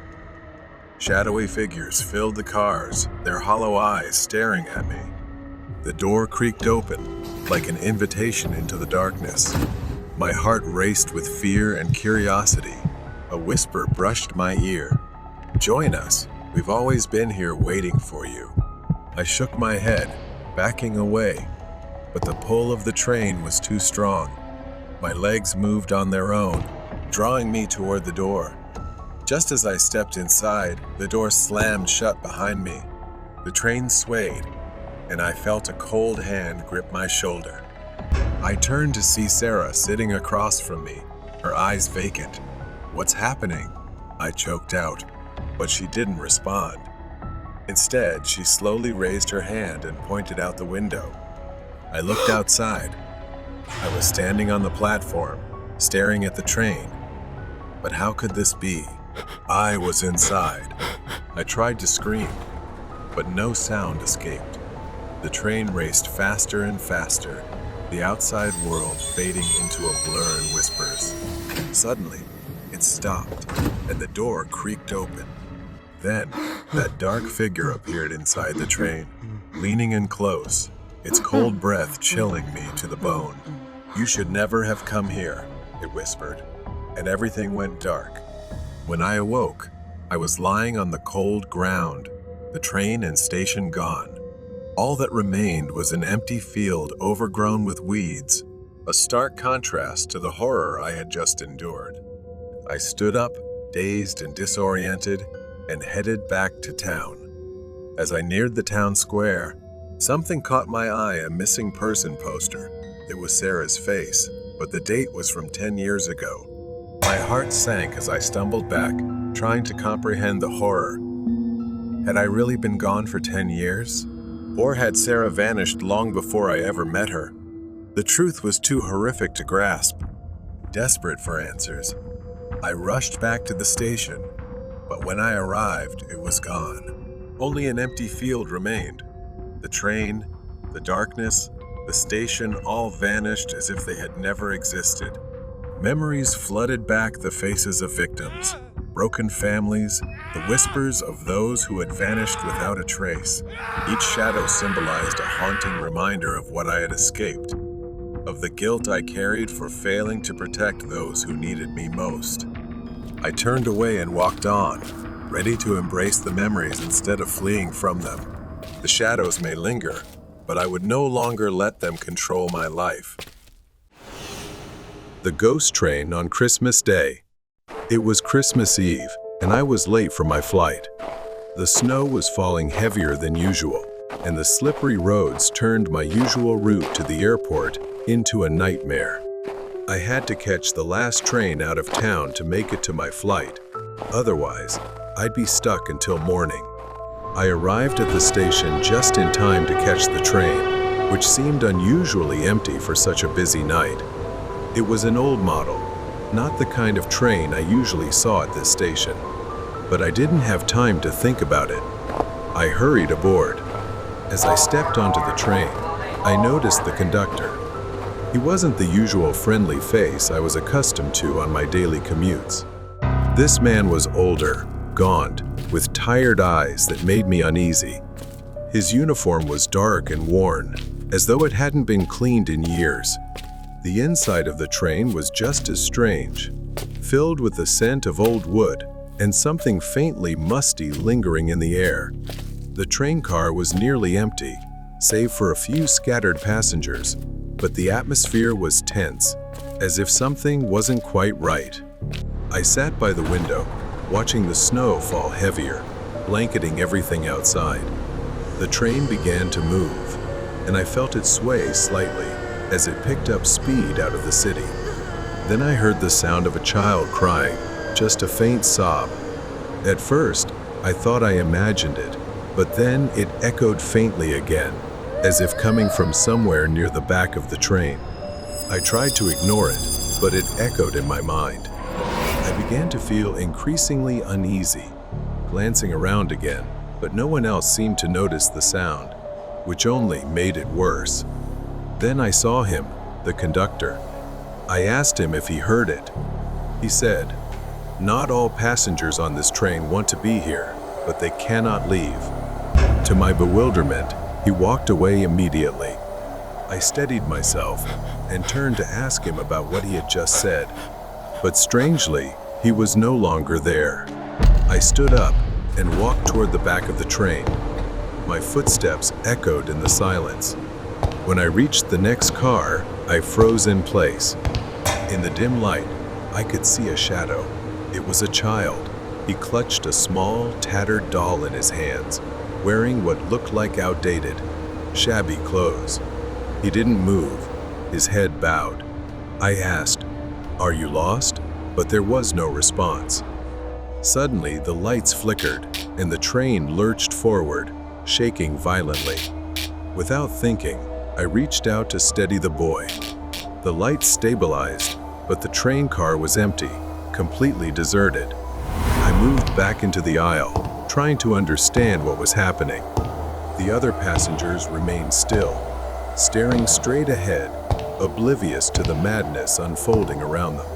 Speaker 1: Shadowy figures filled the cars, their hollow eyes staring at me. The door creaked open, like an invitation into the darkness. My heart raced with fear and curiosity. A whisper brushed my ear. "Join us. We've always been here waiting for you." I shook my head, backing away, but the pull of the train was too strong. My legs moved on their own, drawing me toward the door. Just as I stepped inside, the door slammed shut behind me. The train swayed, and I felt a cold hand grip my shoulder. I turned to see Sarah sitting across from me, her eyes vacant. "What's happening?" I choked out, but she didn't respond. Instead, she slowly raised her hand and pointed out the window. I looked outside. I was standing on the platform, staring at the train. But how could this be? I was inside. I tried to scream, but no sound escaped. The train raced faster and faster, the outside world fading into a blur in whispers. Suddenly, it stopped, and the door creaked open. Then, that dark figure appeared inside the train, leaning in close, its cold breath chilling me to the bone. "You should never have come here," it whispered, and everything went dark. When I awoke, I was lying on the cold ground, the train and station gone. All that remained was an empty field overgrown with weeds, a stark contrast to the horror I had just endured. I stood up, dazed and disoriented, and headed back to town. As I neared the town square, something caught my eye, a missing person poster. It was Sarah's face, but the date was from 10 years ago. My heart sank as I stumbled back, trying to comprehend the horror. Had I really been gone for 10 years? Or had Sarah vanished long before I ever met her? The truth was too horrific to grasp. Desperate for answers, I rushed back to the station, but when I arrived, it was gone. Only an empty field remained. The train, the darkness, the station all vanished as if they had never existed. Memories flooded back the faces of victims, broken families, the whispers of those who had vanished without a trace. Each shadow symbolized a haunting reminder of what I had escaped, of the guilt I carried for failing to protect those who needed me most. I turned away and walked on, ready to embrace the memories instead of fleeing from them. The shadows may linger, but I would no longer let them control my life. The ghost train on Christmas Day. It was Christmas Eve, and I was late for my flight. The snow was falling heavier than usual, and the slippery roads turned my usual route to the airport into a nightmare. I had to catch the last train out of town to make it to my flight. Otherwise, I'd be stuck until morning. I arrived at the station just in time to catch the train, which seemed unusually empty for such a busy night. It was an old model, not the kind of train I usually saw at this station. But I didn't have time to think about it. I hurried aboard. As I stepped onto the train, I noticed the conductor. He wasn't the usual friendly face I was accustomed to on my daily commutes. This man was older, gaunt, with tired eyes that made me uneasy. His uniform was dark and worn, as though it hadn't been cleaned in years. The inside of the train was just as strange, filled with the scent of old wood and something faintly musty lingering in the air. The train car was nearly empty, save for a few scattered passengers, but the atmosphere was tense, as if something wasn't quite right. I sat by the window, watching the snow fall heavier, blanketing everything outside. The train began to move, and I felt it sway slightly as it picked up speed out of the city. Then I heard the sound of a child crying, just a faint sob. At first, I thought I imagined it, but then it echoed faintly again, as if coming from somewhere near the back of the train. I tried to ignore it, but it echoed in my mind. I began to feel increasingly uneasy, glancing around again, but no one else seemed to notice the sound, which only made it worse. Then I saw him, the conductor. I asked him if he heard it. He said, "Not all passengers on this train want to be here, but they cannot leave." To my bewilderment, he walked away immediately. I steadied myself and turned to ask him about what he had just said. But strangely, he was no longer there. I stood up and walked toward the back of the train. My footsteps echoed in the silence. When I reached the next car, I froze in place. In the dim light, I could see a shadow. It was a child. He clutched a small, tattered doll in his hands, wearing what looked like outdated, shabby clothes. He didn't move, his head bowed. I asked, "Are you lost?" But there was no response. Suddenly, the lights flickered, and the train lurched forward, shaking violently. Without thinking, I reached out to steady the boy. The lights stabilized, but the train car was empty, completely deserted. I moved back into the aisle, trying to understand what was happening. The other passengers remained still, staring straight ahead, oblivious to the madness unfolding around them.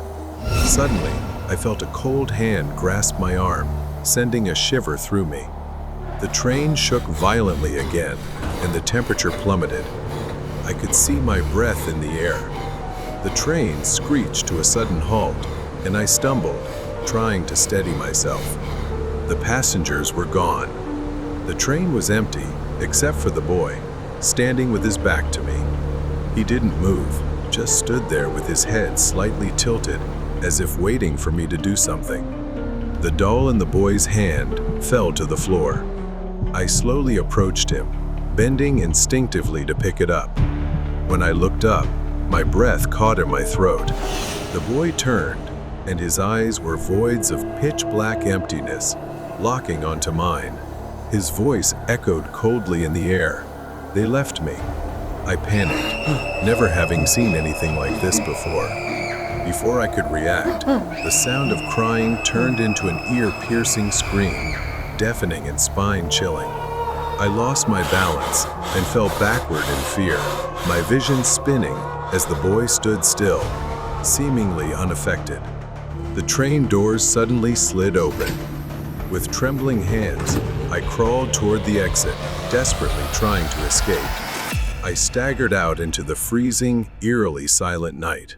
Speaker 1: Suddenly, I felt a cold hand grasp my arm, sending a shiver through me. The train shook violently again, and the temperature plummeted. I could see my breath in the air. The train screeched to a sudden halt, and I stumbled, trying to steady myself. The passengers were gone. The train was empty, except for the boy, standing with his back to me. He didn't move, just stood there with his head slightly tilted, as if waiting for me to do something. The doll in the boy's hand fell to the floor. I slowly approached him, bending instinctively to pick it up. When I looked up, my breath caught in my throat. The boy turned, and his eyes were voids of pitch-black emptiness, locking onto mine. His voice echoed coldly in the air. "They left me." I panicked, never having seen anything like this before. Before I could react, the sound of crying turned into an ear-piercing scream, deafening and spine-chilling. I lost my balance and fell backward in fear, my vision spinning as the boy stood still, seemingly unaffected. The train doors suddenly slid open. With trembling hands, I crawled toward the exit, desperately trying to escape. I staggered out into the freezing, eerily silent night.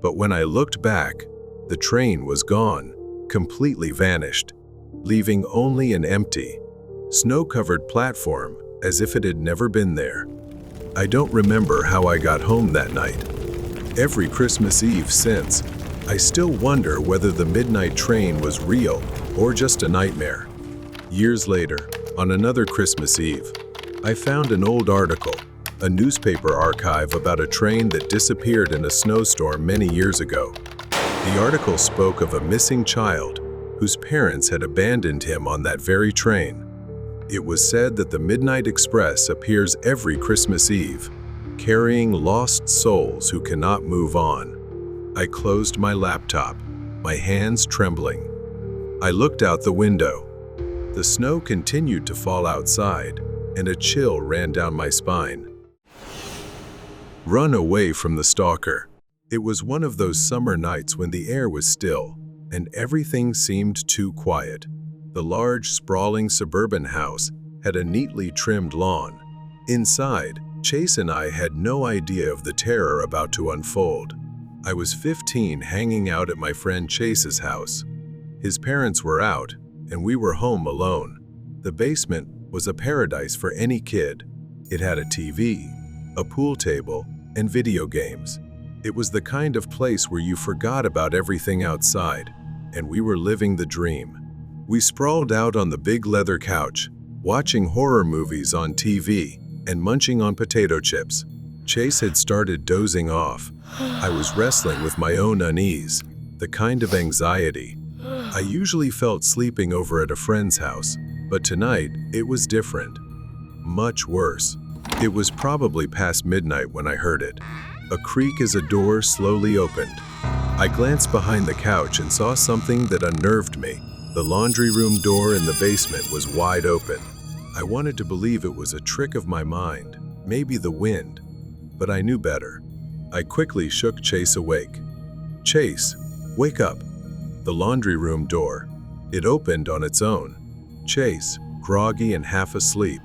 Speaker 1: But when I looked back, the train was gone, completely vanished, leaving only an empty, snow-covered platform as if it had never been there. I don't remember how I got home that night. Every Christmas Eve since, I still wonder whether the midnight train was real or just a nightmare. Years later, on another Christmas Eve, I found an old article, a newspaper archive about a train that disappeared in a snowstorm many years ago. The article spoke of a missing child whose parents had abandoned him on that very train. It was said that the Midnight Express appears every Christmas Eve, carrying lost souls who cannot move on. I closed my laptop, my hands trembling. I looked out the window. The snow continued to fall outside, and a chill ran down my spine. Run away from the stalker. It was one of those summer nights when the air was still, and everything seemed too quiet. The large, sprawling suburban house had a neatly trimmed lawn. Inside, Chase and I had no idea of the terror about to unfold. I was 15, hanging out at my friend Chase's house. His parents were out, and we were home alone. The basement was a paradise for any kid. It had a TV, a pool table, and video games. It was the kind of place where you forgot about everything outside, and we were living the dream. We sprawled out on the big leather couch, watching horror movies on TV and munching on potato chips. Chase had started dozing off. I was wrestling with my own unease, the kind of anxiety. I usually felt sleeping over at a friend's house, but tonight it was different. Much worse. It was probably past midnight when I heard it. A creak as a door slowly opened. I glanced behind the couch and saw something that unnerved me. The laundry room door in the basement was wide open. I wanted to believe it was a trick of my mind, maybe the wind, but I knew better. I quickly shook Chase awake. "Chase, wake up." The laundry room door. It opened on its own. Chase, groggy and half asleep,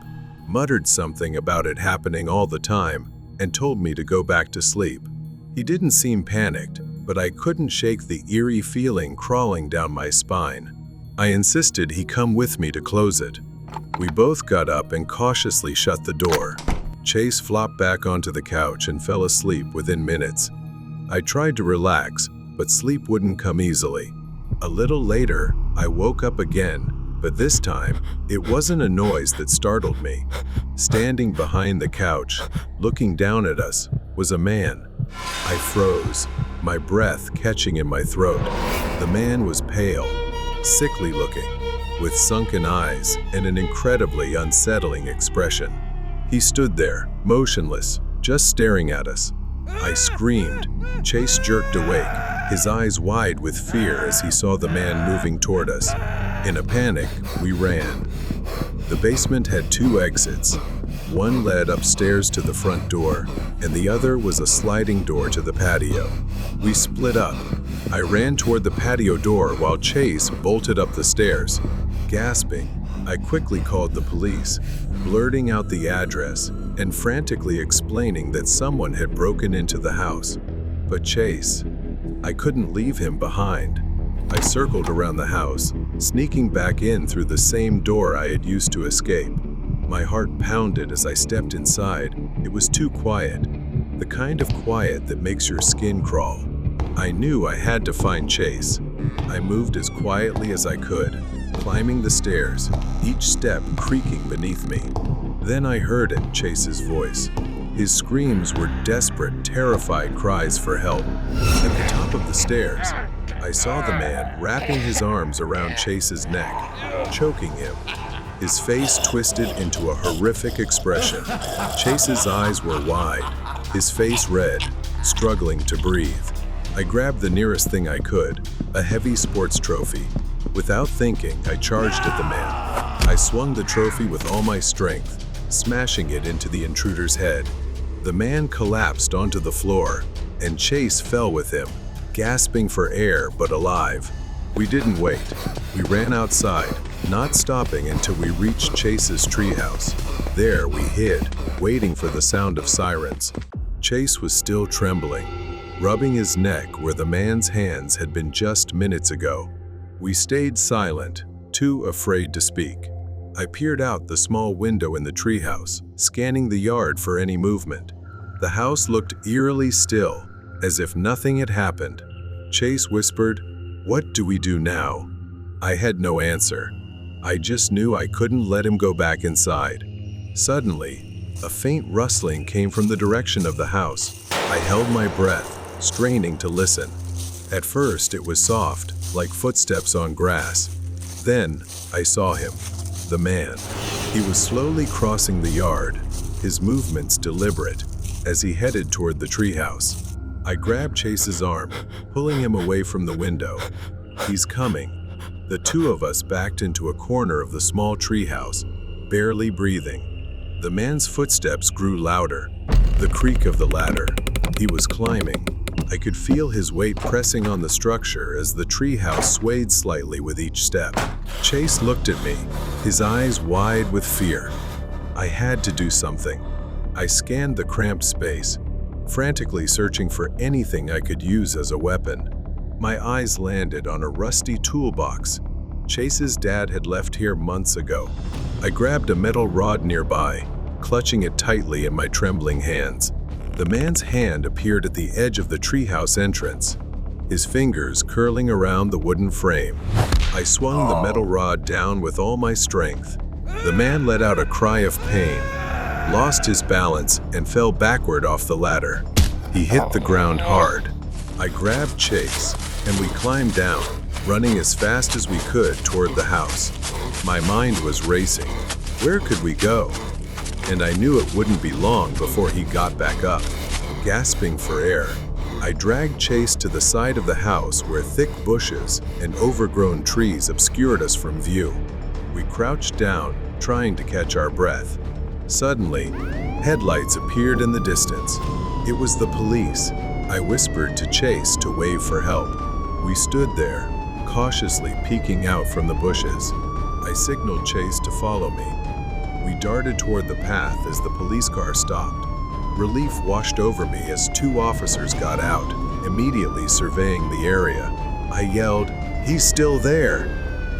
Speaker 1: muttered something about it happening all the time and told me to go back to sleep. He didn't seem panicked, but I couldn't shake the eerie feeling crawling down my spine. I insisted he come with me to close it. We both got up and cautiously shut the door. Chase flopped back onto the couch and fell asleep within minutes. I tried to relax, but sleep wouldn't come easily. A little later, I woke up again, but this time, it wasn't a noise that startled me. Standing behind the couch, looking down at us, was a man. I froze, my breath catching in my throat. The man was pale, sickly looking, with sunken eyes and an incredibly unsettling expression. He stood there, motionless, just staring at us. I screamed. Chase jerked awake, his eyes wide with fear as he saw the man moving toward us. In a panic, we ran. The basement had two exits. One led upstairs to the front door, and the other was a sliding door to the patio. We split up. I ran toward the patio door while Chase bolted up the stairs. Gasping, I quickly called the police, blurting out the address and frantically explaining that someone had broken into the house. But Chase, I couldn't leave him behind. I circled around the house, sneaking back in through the same door I had used to escape. My heart pounded as I stepped inside. It was too quiet, the kind of quiet that makes your skin crawl. I knew I had to find Chase. I moved as quietly as I could, climbing the stairs, each step creaking beneath me. Then I heard it, Chase's voice. His screams were desperate, terrified cries for help. At the top of the stairs, I saw the man wrapping his arms around Chase's neck, choking him. His face twisted into a horrific expression. Chase's eyes were wide, his face red, struggling to breathe. I grabbed the nearest thing I could, a heavy sports trophy. Without thinking, I charged at the man. I swung the trophy with all my strength, smashing it into the intruder's head. The man collapsed onto the floor, and Chase fell with him, gasping for air but alive. We didn't wait. We ran outside, not stopping until we reached Chase's treehouse. There we hid, waiting for the sound of sirens. Chase was still trembling, rubbing his neck where the man's hands had been just minutes ago. We stayed silent, too afraid to speak. I peered out the small window in the treehouse, scanning the yard for any movement. The house looked eerily still, as if nothing had happened. Chase whispered, "What do we do now?" I had no answer. I just knew I couldn't let him go back inside. Suddenly, a faint rustling came from the direction of the house. I held my breath, straining to listen. At first, it was soft, like footsteps on grass. Then, I saw him. The man. He was slowly crossing the yard, his movements deliberate, as he headed toward the treehouse. I grabbed Chase's arm, pulling him away from the window. "He's coming." The two of us backed into a corner of the small treehouse, barely breathing. The man's footsteps grew louder, the creak of the ladder. He was climbing. I could feel his weight pressing on the structure as the treehouse swayed slightly with each step. Chase looked at me, his eyes wide with fear. I had to do something. I scanned the cramped space, frantically searching for anything I could use as a weapon. My eyes landed on a rusty toolbox. Chase's dad had left here months ago. I grabbed a metal rod nearby, clutching it tightly in my trembling hands. The man's hand appeared at the edge of the treehouse entrance, his fingers curling around the wooden frame. I swung the metal rod down with all my strength. The man let out a cry of pain, lost his balance, and fell backward off the ladder. He hit the ground hard. I grabbed Chase, and we climbed down, running as fast as we could toward the house. My mind was racing. Where could we go? And I knew it wouldn't be long before he got back up. Gasping for air, I dragged Chase to the side of the house where thick bushes and overgrown trees obscured us from view. We crouched down, trying to catch our breath. Suddenly, headlights appeared in the distance. It was the police. I whispered to Chase to wave for help. We stood there, cautiously peeking out from the bushes. I signaled Chase to follow me. We darted toward the path as the police car stopped. Relief washed over me as two officers got out, immediately surveying the area. I yelled, "He's still there!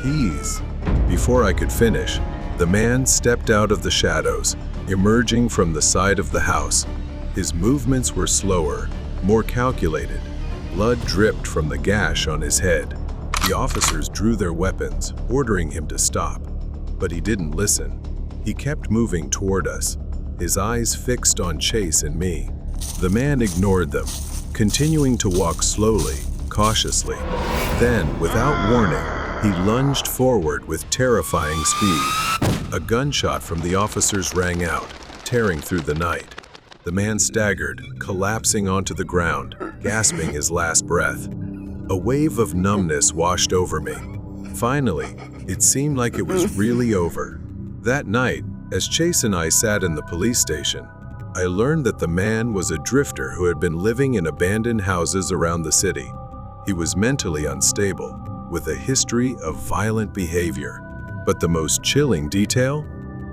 Speaker 1: He's..." Before I could finish, the man stepped out of the shadows, emerging from the side of the house. His movements were slower, more calculated. Blood dripped from the gash on his head. The officers drew their weapons, ordering him to stop. But he didn't listen. He kept moving toward us, his eyes fixed on Chase and me. The man ignored them, continuing to walk slowly, cautiously. Then, without warning, he lunged forward with terrifying speed. A gunshot from the officers rang out, tearing through the night. The man staggered, collapsing onto the ground, gasping his last breath. A wave of numbness washed over me. Finally, it seemed like it was really over. That night, as Chase and I sat in the police station, I learned that the man was a drifter who had been living in abandoned houses around the city. He was mentally unstable, with a history of violent behavior. But the most chilling detail?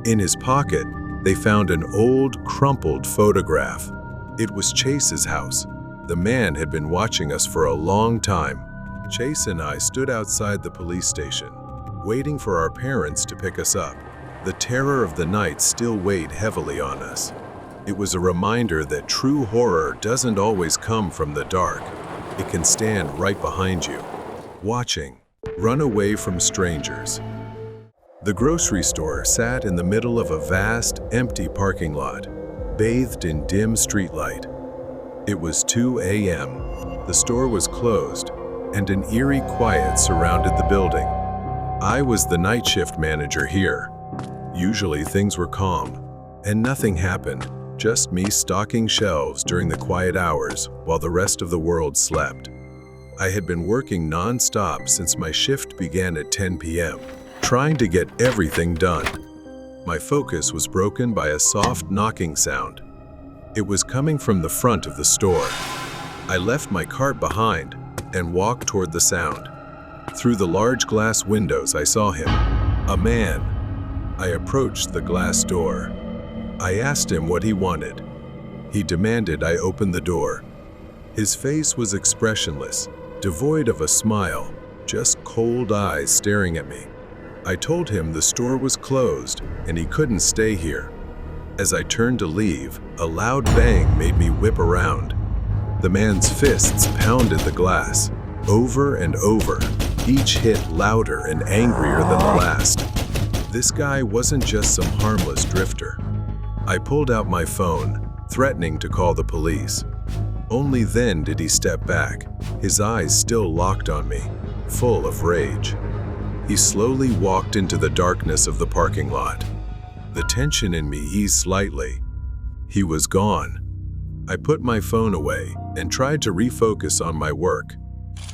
Speaker 1: In his pocket, they found an old, crumpled photograph. It was Chase's house. The man had been watching us for a long time. Chase and I stood outside the police station, waiting for our parents to pick us up. The terror of the night still weighed heavily on us. It was a reminder that true horror doesn't always come from the dark. It can stand right behind you, watching. Run away from strangers. The grocery store sat in the middle of a vast, empty parking lot, bathed in dim streetlight. It was 2 a.m. The store was closed, and an eerie quiet surrounded the building. I was the night shift manager here. Usually things were calm, and nothing happened, just me stocking shelves during the quiet hours while the rest of the world slept. I had been working non-stop since my shift began at 10 p.m., trying to get everything done. My focus was broken by a soft knocking sound. It was coming from the front of the store. I left my cart behind and walked toward the sound. Through the large glass windows, I saw him, a man. I approached the glass door. I asked him what he wanted. He demanded I open the door. His face was expressionless, devoid of a smile, just cold eyes staring at me. I told him the store was closed and he couldn't stay here. As I turned to leave, a loud bang made me whip around. The man's fists pounded the glass, over and over, each hit louder and angrier than the last. This guy wasn't just some harmless drifter. I pulled out my phone, threatening to call the police. Only then did he step back, his eyes still locked on me, full of rage. He slowly walked into the darkness of the parking lot. The tension in me eased slightly. He was gone. I put my phone away and tried to refocus on my work.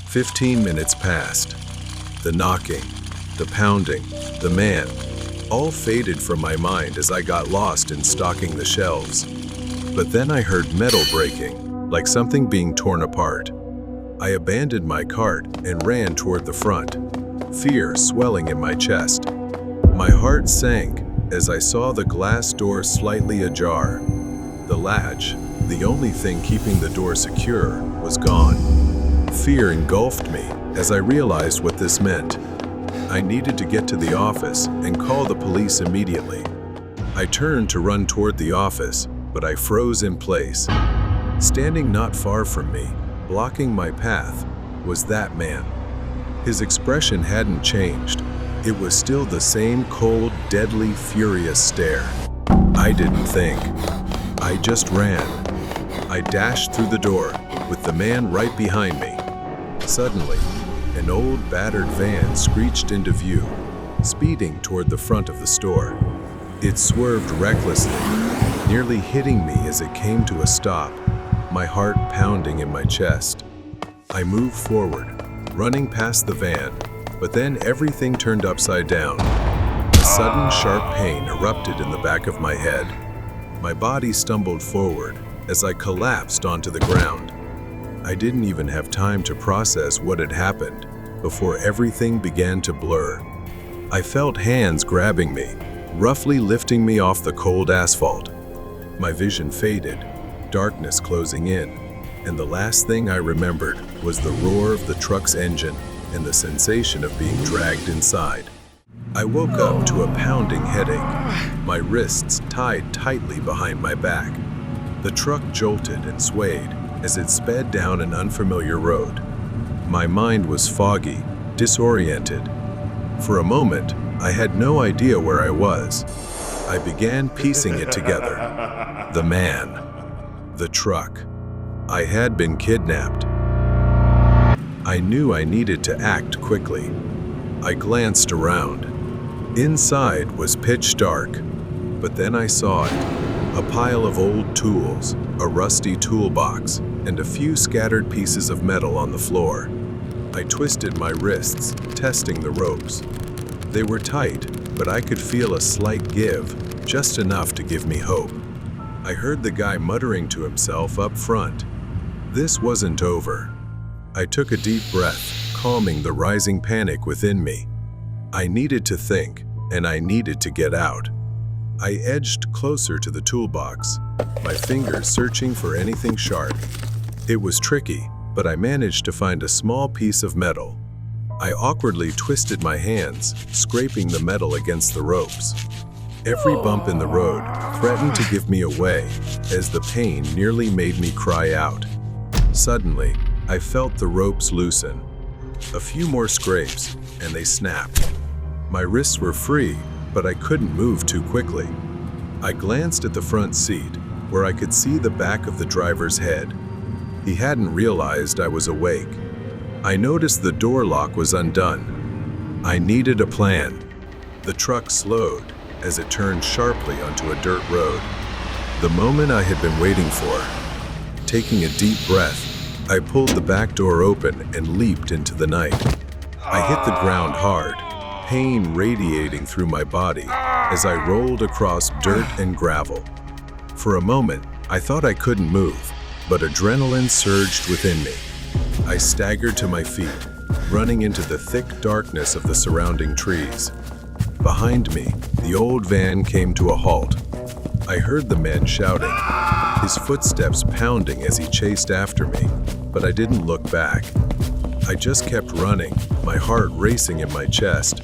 Speaker 1: 15 minutes passed. The knocking, the pounding, the man, all faded from my mind as I got lost in stocking the shelves. But then I heard metal breaking, like something being torn apart. I abandoned my cart and ran toward the front, fear swelling in my chest. My heart sank as I saw the glass door slightly ajar. The latch, the only thing keeping the door secure, was gone. Fear engulfed me as I realized what this meant. I needed to get to the office and call the police immediately. I turned to run toward the office, but I froze in place. Standing not far from me, blocking my path, was that man. His expression hadn't changed. It was still the same cold, deadly, furious stare. I didn't think. I just ran. I dashed through the door, with the man right behind me. Suddenly, an old, battered van screeched into view, speeding toward the front of the store. It swerved recklessly, nearly hitting me as it came to a stop, my heart pounding in my chest. I moved forward, running past the van, but then everything turned upside down. A sudden, sharp pain erupted in the back of my head. My body stumbled forward as I collapsed onto the ground. I didn't even have time to process what had happened before everything began to blur. I felt hands grabbing me, roughly lifting me off the cold asphalt. My vision faded, darkness closing in, and the last thing I remembered was the roar of the truck's engine and the sensation of being dragged inside. I woke up to a pounding headache, my wrists tied tightly behind my back. The truck jolted and swayed as it sped down an unfamiliar road. My mind was foggy, disoriented. For a moment, I had no idea where I was. I began piecing it together. The man, the truck. I had been kidnapped. I knew I needed to act quickly. I glanced around. Inside was pitch dark, but then I saw it. A pile of old tools, a rusty toolbox, and a few scattered pieces of metal on the floor. I twisted my wrists, testing the ropes. They were tight, but I could feel a slight give, just enough to give me hope. I heard the guy muttering to himself up front. This wasn't over. I took a deep breath, calming the rising panic within me. I needed to think, and I needed to get out. I edged closer to the toolbox, my fingers searching for anything sharp. It was tricky, but I managed to find a small piece of metal. I awkwardly twisted my hands, scraping the metal against the ropes. Every bump in the road threatened to give me away, as the pain nearly made me cry out. Suddenly, I felt the ropes loosen. A few more scrapes, and they snapped. My wrists were free, but I couldn't move too quickly. I glanced at the front seat, where I could see the back of the driver's head. He hadn't realized I was awake. I noticed the door lock was undone. I needed a plan. The truck slowed as it turned sharply onto a dirt road. The moment I had been waiting for. Taking a deep breath, I pulled the back door open and leaped into the night. I hit the ground hard, pain radiating through my body as I rolled across dirt and gravel. For a moment, I thought I couldn't move, but adrenaline surged within me. I staggered to my feet, running into the thick darkness of the surrounding trees. Behind me, the old van came to a halt. I heard the man shouting, his footsteps pounding as he chased after me, but I didn't look back. I just kept running, my heart racing in my chest.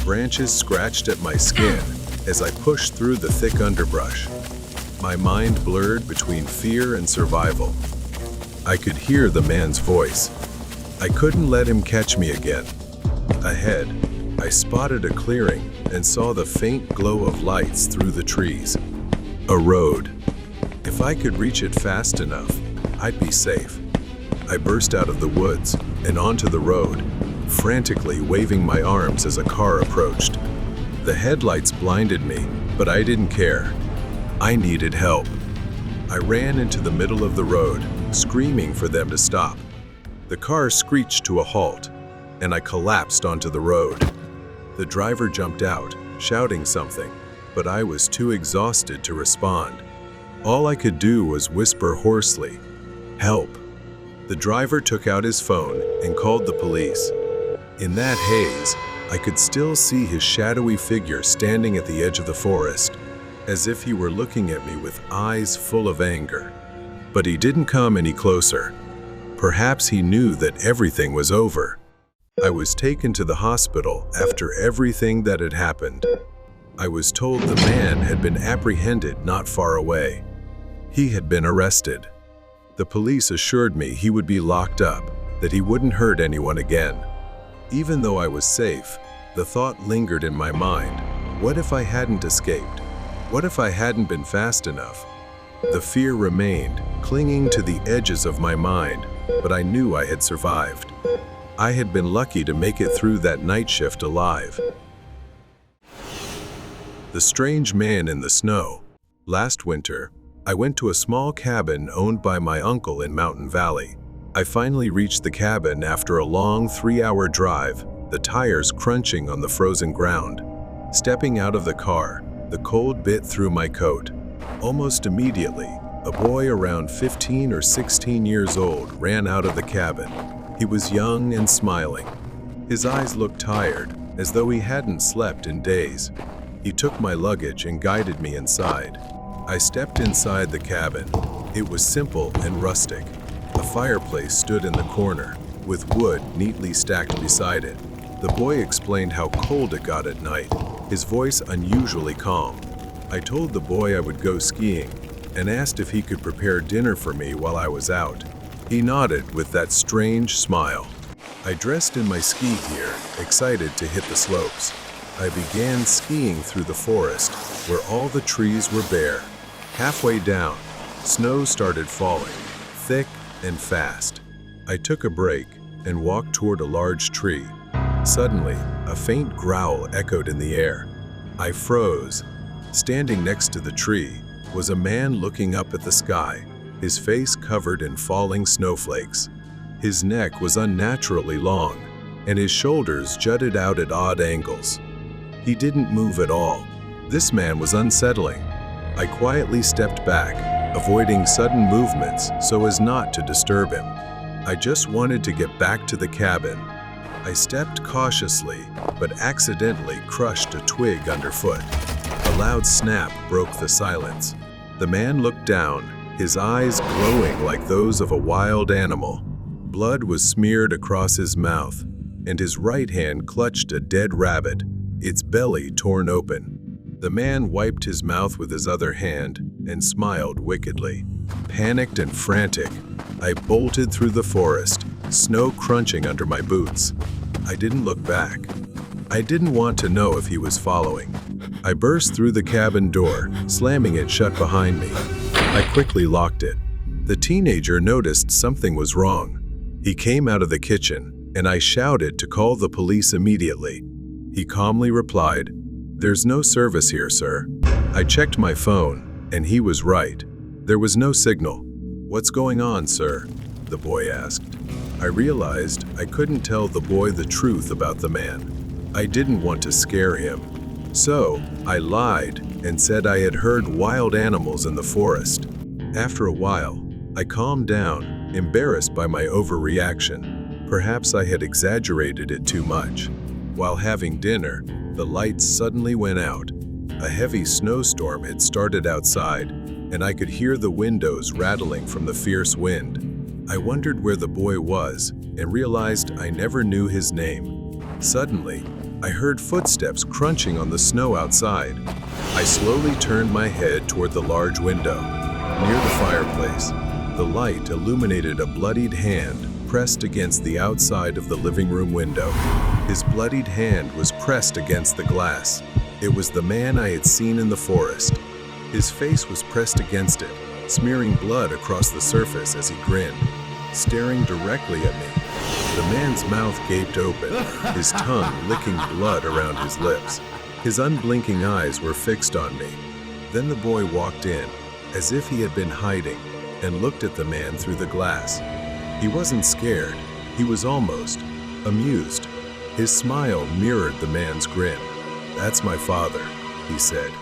Speaker 1: Branches scratched at my skin as I pushed through the thick underbrush. My mind blurred between fear and survival. I could hear the man's voice. I couldn't let him catch me again. Ahead, I spotted a clearing and saw the faint glow of lights through the trees. A road. If I could reach it fast enough, I'd be safe. I burst out of the woods and onto the road, frantically waving my arms as a car approached. The headlights blinded me, but I didn't care. I needed help. I ran into the middle of the road, screaming for them to stop. The car screeched to a halt, and I collapsed onto the road. The driver jumped out, shouting something, but I was too exhausted to respond. All I could do was whisper hoarsely, "Help." The driver took out his phone and called the police. In that haze, I could still see his shadowy figure standing at the edge of the forest, as if he were looking at me with eyes full of anger. But he didn't come any closer. Perhaps he knew that everything was over. I was taken to the hospital after everything that had happened. I was told the man had been apprehended not far away. He had been arrested. The police assured me he would be locked up, that he wouldn't hurt anyone again. Even though I was safe, the thought lingered in my mind. What if I hadn't escaped? What if I hadn't been fast enough? The fear remained, clinging to the edges of my mind, but I knew I had survived. I had been lucky to make it through that night shift alive. The strange man in the snow. Last winter, I went to a small cabin owned by my uncle in Mountain Valley. I finally reached the cabin after a long 3-hour drive, the tires crunching on the frozen ground. Stepping out of the car, the cold bit through my coat. Almost immediately, a boy around 15 or 16 years old ran out of the cabin. He was young and smiling. His eyes looked tired, as though he hadn't slept in days. He took my luggage and guided me inside. I stepped inside the cabin. It was simple and rustic. A fireplace stood in the corner, with wood neatly stacked beside it. The boy explained how cold it got at night, his voice unusually calm. I told the boy I would go skiing and asked if he could prepare dinner for me while I was out. He nodded with that strange smile. I dressed in my ski gear, excited to hit the slopes. I began skiing through the forest, where all the trees were bare. Halfway down, snow started falling, thick and fast. I took a break and walked toward a large tree. Suddenly, a faint growl echoed in the air. I froze. Standing next to the tree was a man looking up at the sky, his face covered in falling snowflakes. His neck was unnaturally long, and his shoulders jutted out at odd angles. He didn't move at all. This man was unsettling. I quietly stepped back, avoiding sudden movements so as not to disturb him. I just wanted to get back to the cabin. I stepped cautiously, but accidentally crushed a twig underfoot. A loud snap broke the silence. The man looked down, his eyes glowing like those of a wild animal. Blood was smeared across his mouth, and his right hand clutched a dead rabbit, its belly torn open. The man wiped his mouth with his other hand and smiled wickedly. Panicked and frantic, I bolted through the forest, snow crunching under my boots. I didn't look back. I didn't want to know if he was following. I burst through the cabin door, slamming it shut behind me. I quickly locked it. The teenager noticed something was wrong. He came out of the kitchen, and I shouted to call the police immediately. He calmly replied, "There's no service here, sir." I checked my phone, and he was right. There was no signal. "What's going on, sir?" the boy asked. I realized I couldn't tell the boy the truth about the man. I didn't want to scare him. So, I lied and said I had heard wild animals in the forest. After a while, I calmed down, embarrassed by my overreaction. Perhaps I had exaggerated it too much. While having dinner, the lights suddenly went out. A heavy snowstorm had started outside, and I could hear the windows rattling from the fierce wind. I wondered where the boy was and realized I never knew his name. Suddenly, I heard footsteps crunching on the snow outside. I slowly turned my head toward the large window. Near the fireplace, the light illuminated a bloodied hand pressed against the outside of the living room window. His bloodied hand was pressed against the glass. It was the man I had seen in the forest. His face was pressed against it, smearing blood across the surface as he grinned, staring directly at me. The man's mouth gaped open, his tongue licking blood around his lips. His unblinking eyes were fixed on me. Then the boy walked in, as if he had been hiding, and looked at the man through the glass. He wasn't scared. He was almost amused. His smile mirrored the man's grin. "That's my father," he said.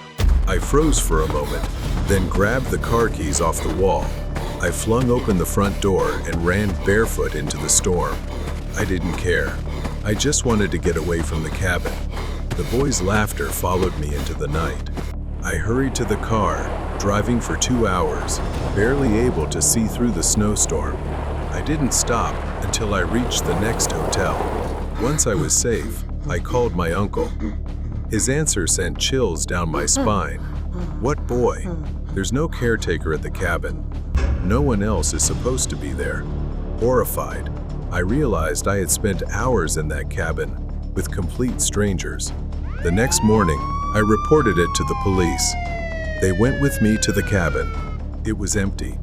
Speaker 1: I froze for a moment, then grabbed the car keys off the wall. I flung open the front door and ran barefoot into the storm. I didn't care. I just wanted to get away from the cabin. The boy's laughter followed me into the night. I hurried to the car, driving for 2 hours, barely able to see through the snowstorm. I didn't stop until I reached the next hotel. Once I was safe, I called my uncle. His answer sent chills down my spine. "What boy? There's no caretaker at the cabin. No one else is supposed to be there." Horrified, I realized I had spent hours in that cabin with complete strangers. The next morning, I reported it to the police. They went with me to the cabin. It was empty.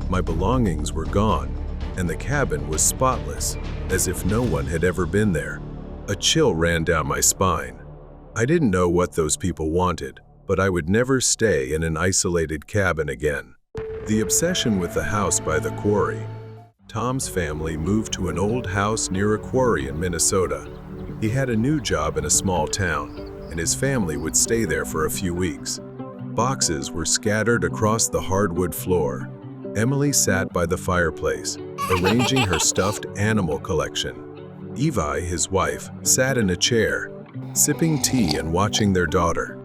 Speaker 1: My belongings were gone, and the cabin was spotless, as if no one had ever been there. A chill ran down my spine. I didn't know what those people wanted, but I would never stay in an isolated cabin again. The obsession with the house by the quarry. Tom's family moved to an old house near a quarry in Minnesota. He had a new job in a small town, and his family would stay there for a few weeks. Boxes were scattered across the hardwood floor. Emily sat by the fireplace, arranging her stuffed animal collection. Evi, his wife, sat in a chair, sipping tea and watching their daughter.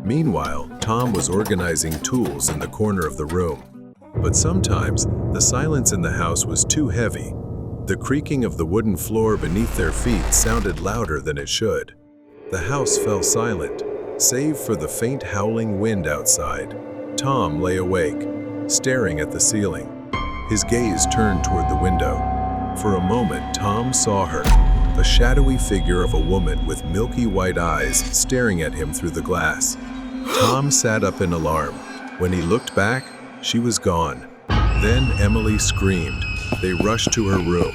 Speaker 1: Meanwhile, Tom was organizing tools in the corner of the room. But sometimes, the silence in the house was too heavy. The creaking of the wooden floor beneath their feet sounded louder than it should. The house fell silent, save for the faint howling wind outside. Tom lay awake, staring at the ceiling. His gaze turned toward the window. For a moment, Tom saw her, a shadowy figure of a woman with milky white eyes staring at him through the glass. Tom sat up in alarm. When he looked back, she was gone. Then Emily screamed. They rushed to her room.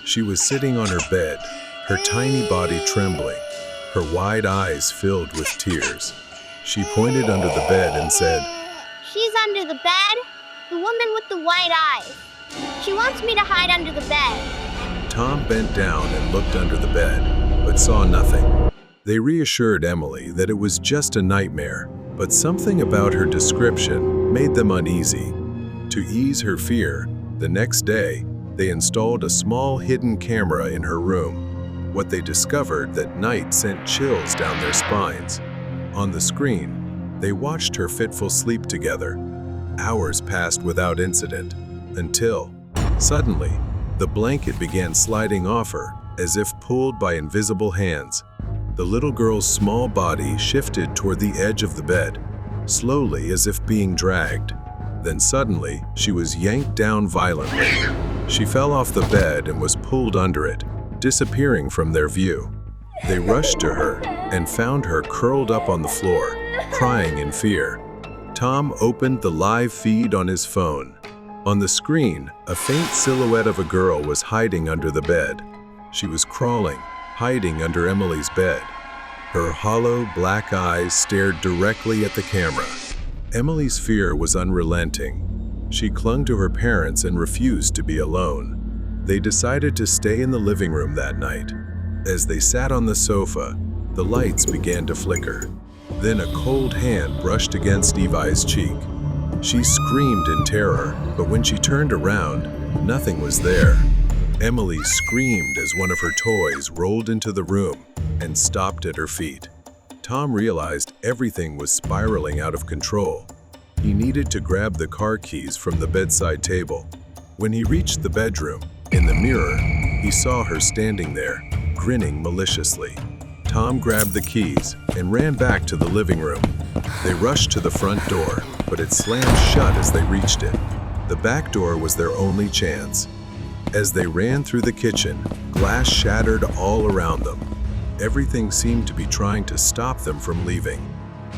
Speaker 1: She was sitting on her bed, her tiny body trembling, her wide eyes filled with tears. She pointed under the bed and said,
Speaker 6: She's under the bed, the woman with the white eyes. She wants me to hide under the bed.
Speaker 1: Tom bent down and looked under the bed, but saw nothing. They reassured Emily that it was just a nightmare, but something about her description made them uneasy. To ease her fear, the next day, they installed a small hidden camera in her room. What they discovered that night sent chills down their spines. On the screen, they watched her fitful sleep together. Hours passed without incident, until, suddenly, the blanket began sliding off her as if pulled by invisible hands. The little girl's small body shifted toward the edge of the bed, slowly as if being dragged. Then suddenly, she was yanked down violently. She fell off the bed and was pulled under it, disappearing from their view. They rushed to her and found her curled up on the floor, crying in fear. Tom opened the live feed on his phone. On the screen, a faint silhouette of a girl was hiding under the bed. She was crawling, hiding under Emily's bed. Her hollow, black eyes stared directly at the camera. Emily's fear was unrelenting. She clung to her parents and refused to be alone. They decided to stay in the living room that night. As they sat on the sofa, the lights began to flicker. Then a cold hand brushed against Evi's cheek. She screamed in terror, but when she turned around, nothing was there. Emily screamed as one of her toys rolled into the room and stopped at her feet. Tom realized everything was spiraling out of control. He needed to grab the car keys from the bedside table. When he reached the bedroom, in the mirror, he saw her standing there, grinning maliciously. Tom grabbed the keys and ran back to the living room. They rushed to the front door, but it slammed shut as they reached it. The back door was their only chance. As they ran through the kitchen, glass shattered all around them. Everything seemed to be trying to stop them from leaving.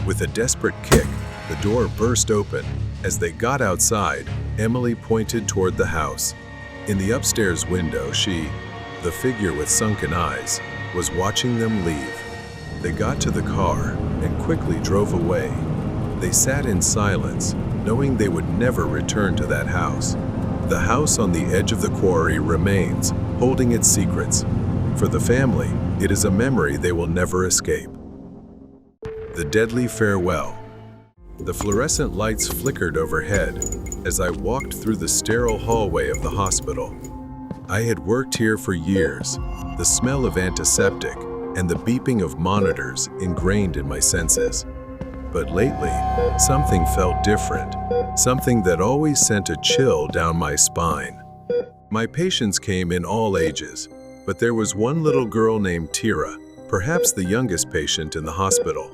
Speaker 1: With a desperate kick, the door burst open. As they got outside, Emily pointed toward the house. In the upstairs window, she, the figure with sunken eyes, was watching them leave. They got to the car and quickly drove away. They sat in silence, knowing they would never return to that house. The house on the edge of the quarry remains, holding its secrets. For the family, it is a memory they will never escape. The deadly farewell. The fluorescent lights flickered overhead as I walked through the sterile hallway of the hospital. I had worked here for years, the smell of antiseptic and the beeping of monitors ingrained in my senses. But lately, something felt different, something that always sent a chill down my spine. My patients came in all ages, but there was one little girl named Tira, perhaps the youngest patient in the hospital.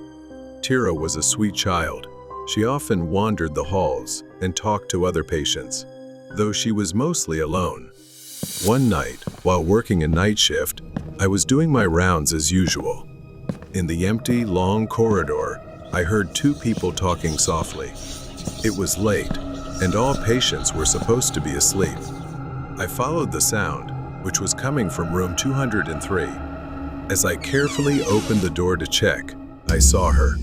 Speaker 1: Tira was a sweet child. She often wandered the halls and talked to other patients, though she was mostly alone. One night, while working a night shift, I was doing my rounds as usual. In the empty, long corridor, I heard two people talking softly. It was late, and all patients were supposed to be asleep. I followed the sound, which was coming from room 203. As I carefully opened the door to check, I saw her.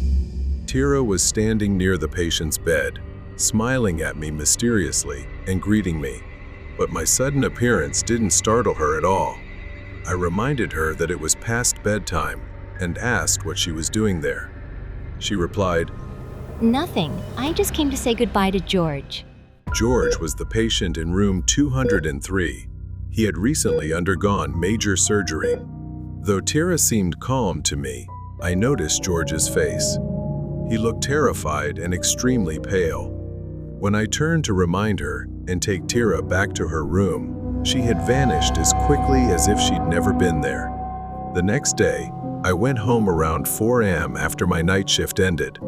Speaker 1: Tira was standing near the patient's bed, smiling at me mysteriously and greeting me. But my sudden appearance didn't startle her at all. I reminded her that it was past bedtime and asked what she was doing there. She replied,
Speaker 4: Nothing. I just came to say goodbye to George.
Speaker 1: George was the patient in room 203. He had recently undergone major surgery. Though Tira seemed calm to me, I noticed George's face. He looked terrified and extremely pale. When I turned to remind her and take Tira back to her room, she had vanished as quickly as if she'd never been there. The next day, I went home around 4 a.m. after my night shift ended.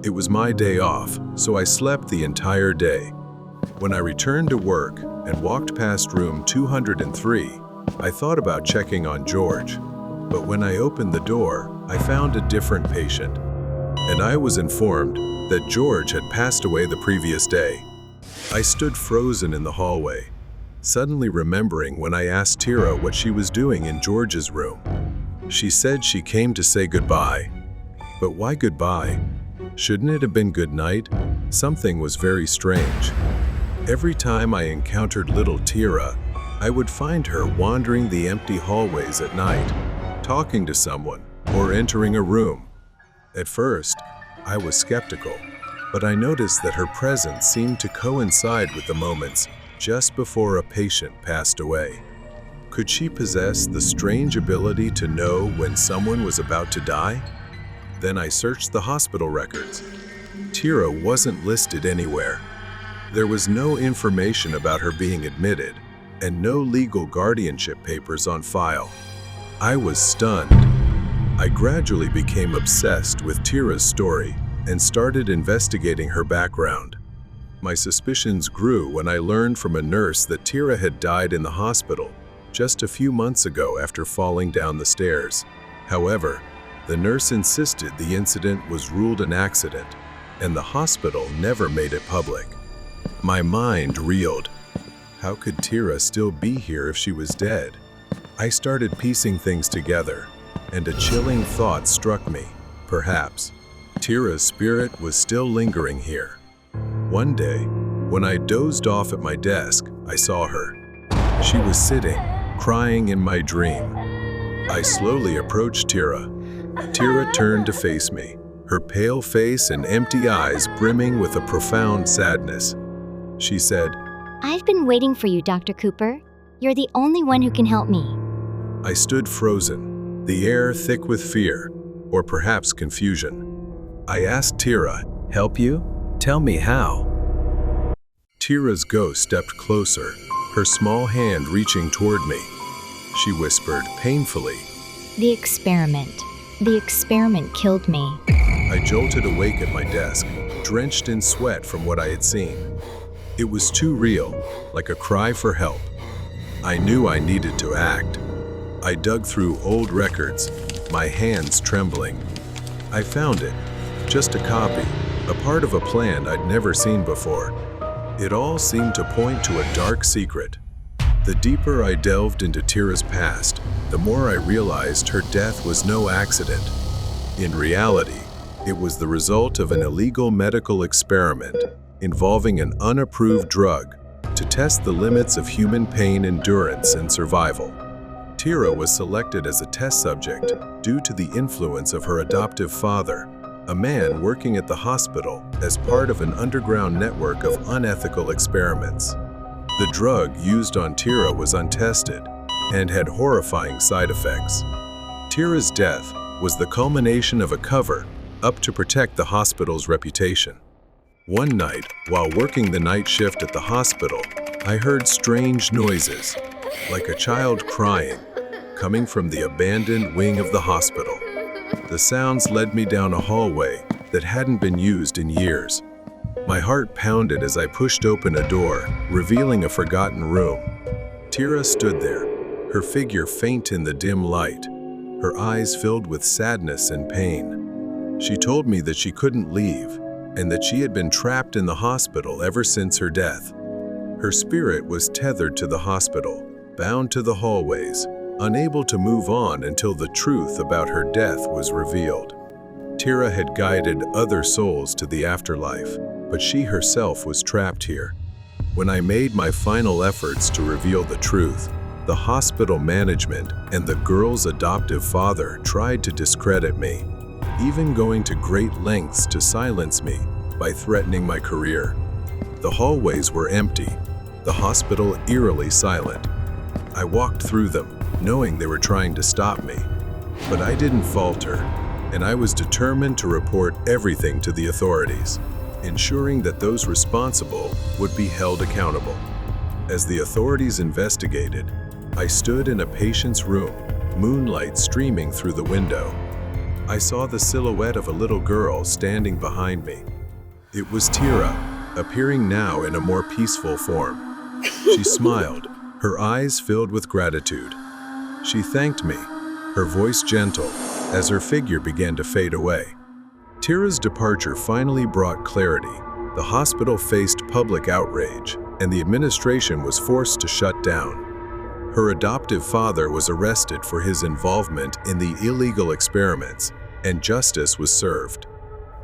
Speaker 1: It was my day off, so I slept the entire day. When I returned to work and walked past room 203, I thought about checking on George. But when I opened the door, I found a different patient. And I was informed that George had passed away the previous day. I stood frozen in the hallway, suddenly remembering when I asked Tira what she was doing in George's room. She said she came to say goodbye. But why goodbye? Shouldn't it have been good night? Something was very strange. Every time I encountered little Tira, I would find her wandering the empty hallways at night, talking to someone or entering a room. At first, I was skeptical, but I noticed that her presence seemed to coincide with the moments just before a patient passed away. Could she possess the strange ability to know when someone was about to die? Then I searched the hospital records. Tira wasn't listed anywhere. There was no information about her being admitted, and no legal guardianship papers on file. I was stunned. I gradually became obsessed with Tira's story and started investigating her background. My suspicions grew when I learned from a nurse that Tira had died in the hospital just a few months ago after falling down the stairs. However, the nurse insisted the incident was ruled an accident, and the hospital never made it public. My mind reeled. How could Tira still be here if she was dead? I started piecing things together, and a chilling thought struck me. Perhaps Tira's spirit was still lingering here. One day, when I dozed off at my desk, I saw her. She was sitting, crying in my dream. I slowly approached Tira. Tira turned to face me, her pale face and empty eyes brimming with a profound sadness. She said,
Speaker 6: I've been waiting for you, Dr. Cooper. You're the only one who can help me.
Speaker 1: I stood frozen, the air thick with fear, or perhaps confusion. I asked Tira,
Speaker 2: Help you? Tell me how.
Speaker 1: Tira's ghost stepped closer, her small hand reaching toward me. She whispered painfully,
Speaker 4: The experiment. The experiment killed me.
Speaker 1: I jolted awake at my desk, drenched in sweat from what I had seen. It was too real, like a cry for help. I knew I needed to act. I dug through old records, my hands trembling. I found it, just a copy, a part of a plan I'd never seen before. It all seemed to point to a dark secret. The deeper I delved into Tira's past, the more I realized her death was no accident. In reality, it was the result of an illegal medical experiment involving an unapproved drug to test the limits of human pain endurance and survival. Tira was selected as a test subject due to the influence of her adoptive father, a man working at the hospital as part of an underground network of unethical experiments. The drug used on Tira was untested and had horrifying side effects. Tira's death was the culmination of a cover-up to protect the hospital's reputation. One night, while working the night shift at the hospital, I heard strange noises, like a child crying, coming from the abandoned wing of the hospital. The sounds led me down a hallway that hadn't been used in years. My heart pounded as I pushed open a door, revealing a forgotten room. Tira stood there, her figure faint in the dim light, her eyes filled with sadness and pain. She told me that she couldn't leave, and that she had been trapped in the hospital ever since her death. Her spirit was tethered to the hospital, bound to the hallways, unable to move on until the truth about her death was revealed. Tira had guided other souls to the afterlife, but she herself was trapped here. When I made my final efforts to reveal the truth, the hospital management and the girl's adoptive father tried to discredit me, even going to great lengths to silence me by threatening my career. The hallways were empty, the hospital eerily silent. I walked through them, knowing they were trying to stop me. But I didn't falter, and I was determined to report everything to the authorities, ensuring that those responsible would be held accountable. As the authorities investigated, I stood in a patient's room, moonlight streaming through the window. I saw the silhouette of a little girl standing behind me. It was Tira, appearing now in a more peaceful form. She smiled, her eyes filled with gratitude. She thanked me, her voice gentle, as her figure began to fade away. Tira's departure finally brought clarity. The hospital faced public outrage, and the administration was forced to shut down. Her adoptive father was arrested for his involvement in the illegal experiments, and justice was served.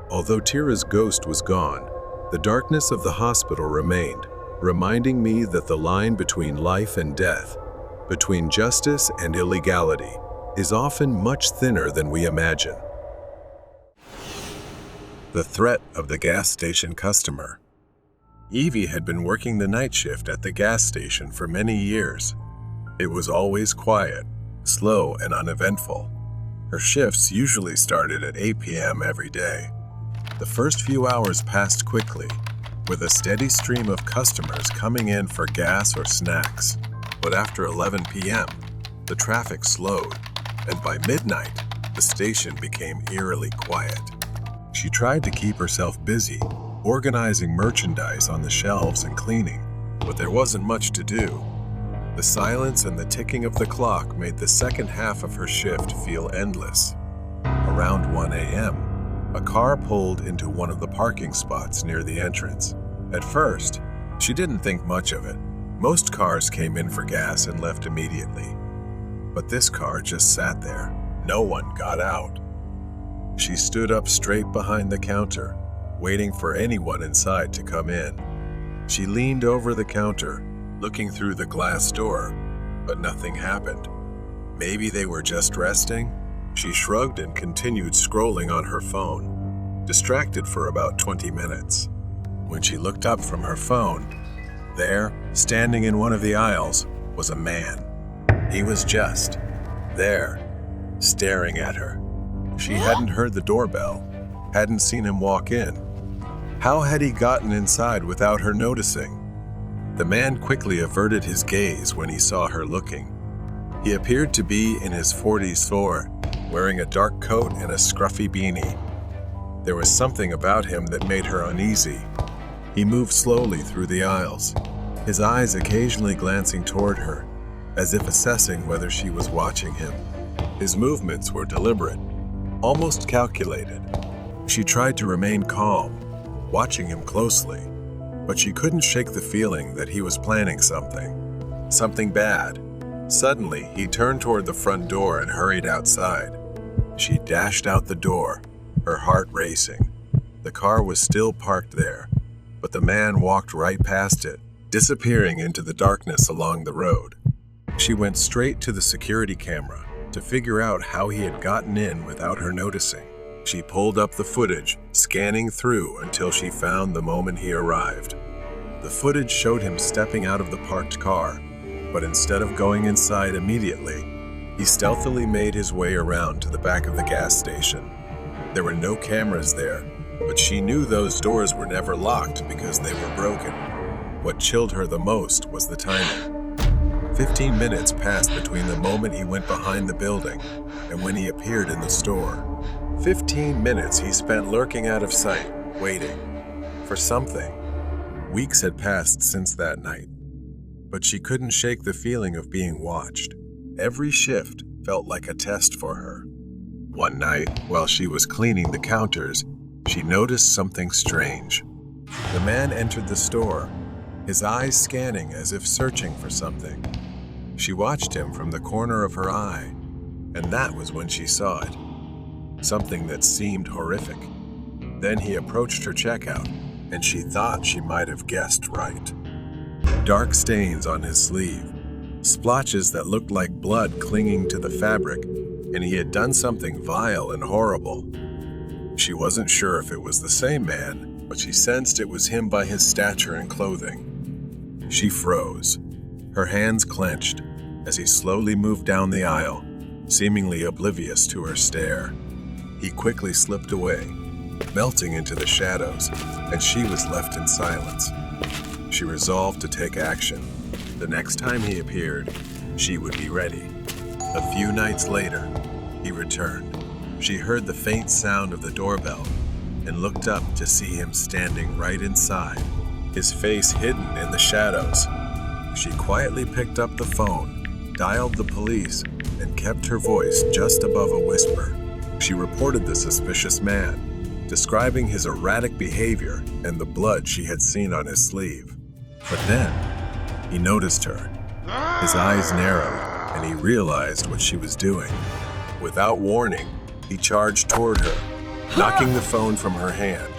Speaker 1: Although Tira's ghost was gone, the darkness of the hospital remained, reminding me that the line between life and death, between justice and illegality, is often much thinner than we imagine. The threat of the gas station customer. Evie had been working the night shift at the gas station for many years. It was always quiet, slow, and uneventful. Her shifts usually started at 8 p.m. every day. The first few hours passed quickly, with a steady stream of customers coming in for gas or snacks. But after 11 p.m., the traffic slowed, and by midnight, the station became eerily quiet. She tried to keep herself busy, organizing merchandise on the shelves and cleaning, but there wasn't much to do. The silence and the ticking of the clock made the second half of her shift feel endless. Around 1 a.m., a car pulled into one of the parking spots near the entrance. At first, she didn't think much of it. Most cars came in for gas and left immediately. But this car just sat there. No one got out. She stood up straight behind the counter, waiting for anyone inside to come in. She leaned over the counter, looking through the glass door, but nothing happened. Maybe they were just resting? She shrugged and continued scrolling on her phone, distracted for about 20 minutes. When she looked up from her phone, there, standing in one of the aisles, was a man. He was just there, staring at her. She hadn't heard the doorbell, hadn't seen him walk in. How had he gotten inside without her noticing? The man quickly averted his gaze when he saw her looking. He appeared to be in his 40s, wearing a dark coat and a scruffy beanie. There was something about him that made her uneasy. He moved slowly through the aisles, his eyes occasionally glancing toward her, as if assessing whether she was watching him. His movements were deliberate, almost calculated. She tried to remain calm, watching him closely, but she couldn't shake the feeling that he was planning something bad. Suddenly, he turned toward the front door and hurried outside. She dashed out the door, her heart racing. The car was still parked there, but the man walked right past it, disappearing into the darkness along the road. She went straight to the security camera to figure out how he had gotten in without her noticing. She pulled up the footage, scanning through until she found the moment he arrived. The footage showed him stepping out of the parked car, but instead of going inside immediately, he stealthily made his way around to the back of the gas station. There were no cameras there, but she knew those doors were never locked because they were broken. What chilled her the most was the timing. 15 minutes passed between the moment he went behind the building and when he appeared in the store. 15 minutes he spent lurking out of sight, waiting for something. Weeks had passed since that night, but she couldn't shake the feeling of being watched. Every shift felt like a test for her. One night, while she was cleaning the counters, she noticed something strange. The man entered the store, his eyes scanning as if searching for something. She watched him from the corner of her eye, and that was when she saw it. Something that seemed horrific. Then he approached her checkout, and she thought she might have guessed right. Dark stains on his sleeve, splotches that looked like blood clinging to the fabric, and he had done something vile and horrible. She wasn't sure if it was the same man, but she sensed it was him by his stature and clothing. She froze, her hands clenched, as he slowly moved down the aisle, seemingly oblivious to her stare. He quickly slipped away, melting into the shadows, and she was left in silence. She resolved to take action. The next time he appeared, she would be ready. A few nights later, he returned. She heard the faint sound of the doorbell and looked up to see him standing right inside, his face hidden in the shadows. She quietly picked up the phone, dialed the police, and kept her voice just above a whisper. She reported the suspicious man, describing his erratic behavior and the blood she had seen on his sleeve. But then, he noticed her. His eyes narrowed, and he realized what she was doing. Without warning, he charged toward her, knocking the phone from her hand.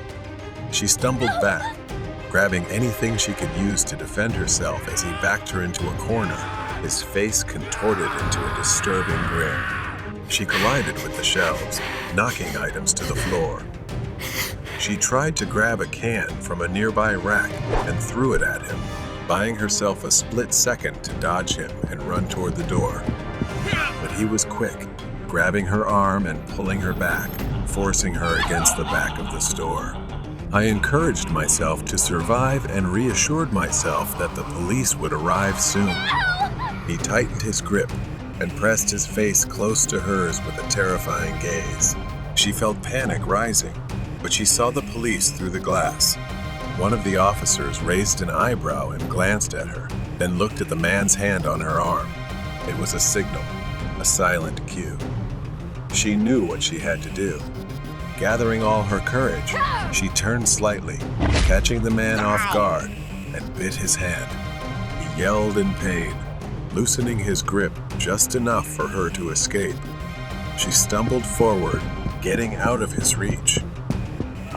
Speaker 1: She stumbled back, grabbing anything she could use to defend herself as he backed her into a corner, his face contorted into a disturbing grin. She collided with the shelves, knocking items to the floor. She tried to grab a can from a nearby rack and threw it at him, buying herself a split second to dodge him and run toward the door. But he was quick, grabbing her arm and pulling her back, forcing her against the back of the store. I encouraged myself to survive and reassured myself that the police would arrive soon. He tightened his grip and pressed his face close to hers with a terrifying gaze. She felt panic rising, but she saw the police through the glass. One of the officers raised an eyebrow and glanced at her, then looked at the man's hand on her arm. It was a signal, a silent cue. She knew what she had to do. Gathering all her courage, she turned slightly, catching the man off guard, and bit his hand. He yelled in pain, loosening his grip just enough for her to escape. She stumbled forward, getting out of his reach.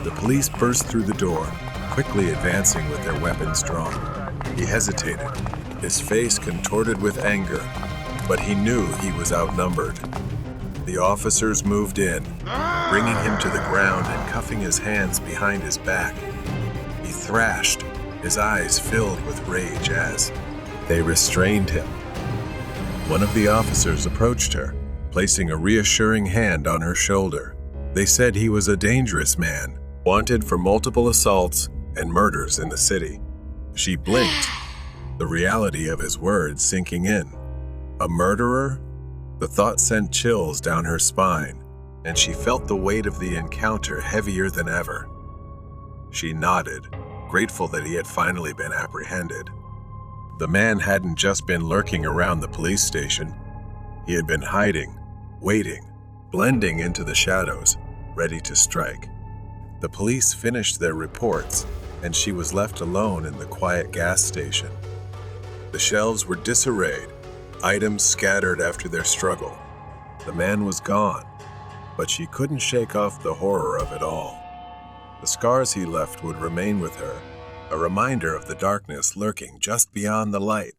Speaker 1: The police burst through the door, quickly advancing with their weapons drawn. He hesitated, his face contorted with anger, but he knew he was outnumbered. The officers moved in, bringing him to the ground and cuffing his hands behind his back. He thrashed, his eyes filled with rage as they restrained him. One of the officers approached her, placing a reassuring hand on her shoulder. They said he was a dangerous man, wanted for multiple assaults and murders in the city. She blinked, the reality of his words sinking in. A murderer? The thought sent chills down her spine, and she felt the weight of the encounter heavier than ever. She nodded, grateful that he had finally been apprehended. The man hadn't just been lurking around the police station. He had been hiding, waiting, blending into the shadows, ready to strike. The police finished their reports, and she was left alone in the quiet gas station. The shelves were disarrayed, items scattered after their struggle. The man was gone, but she couldn't shake off the horror of it all. The scars he left would remain with her, a reminder of the darkness lurking just beyond the light.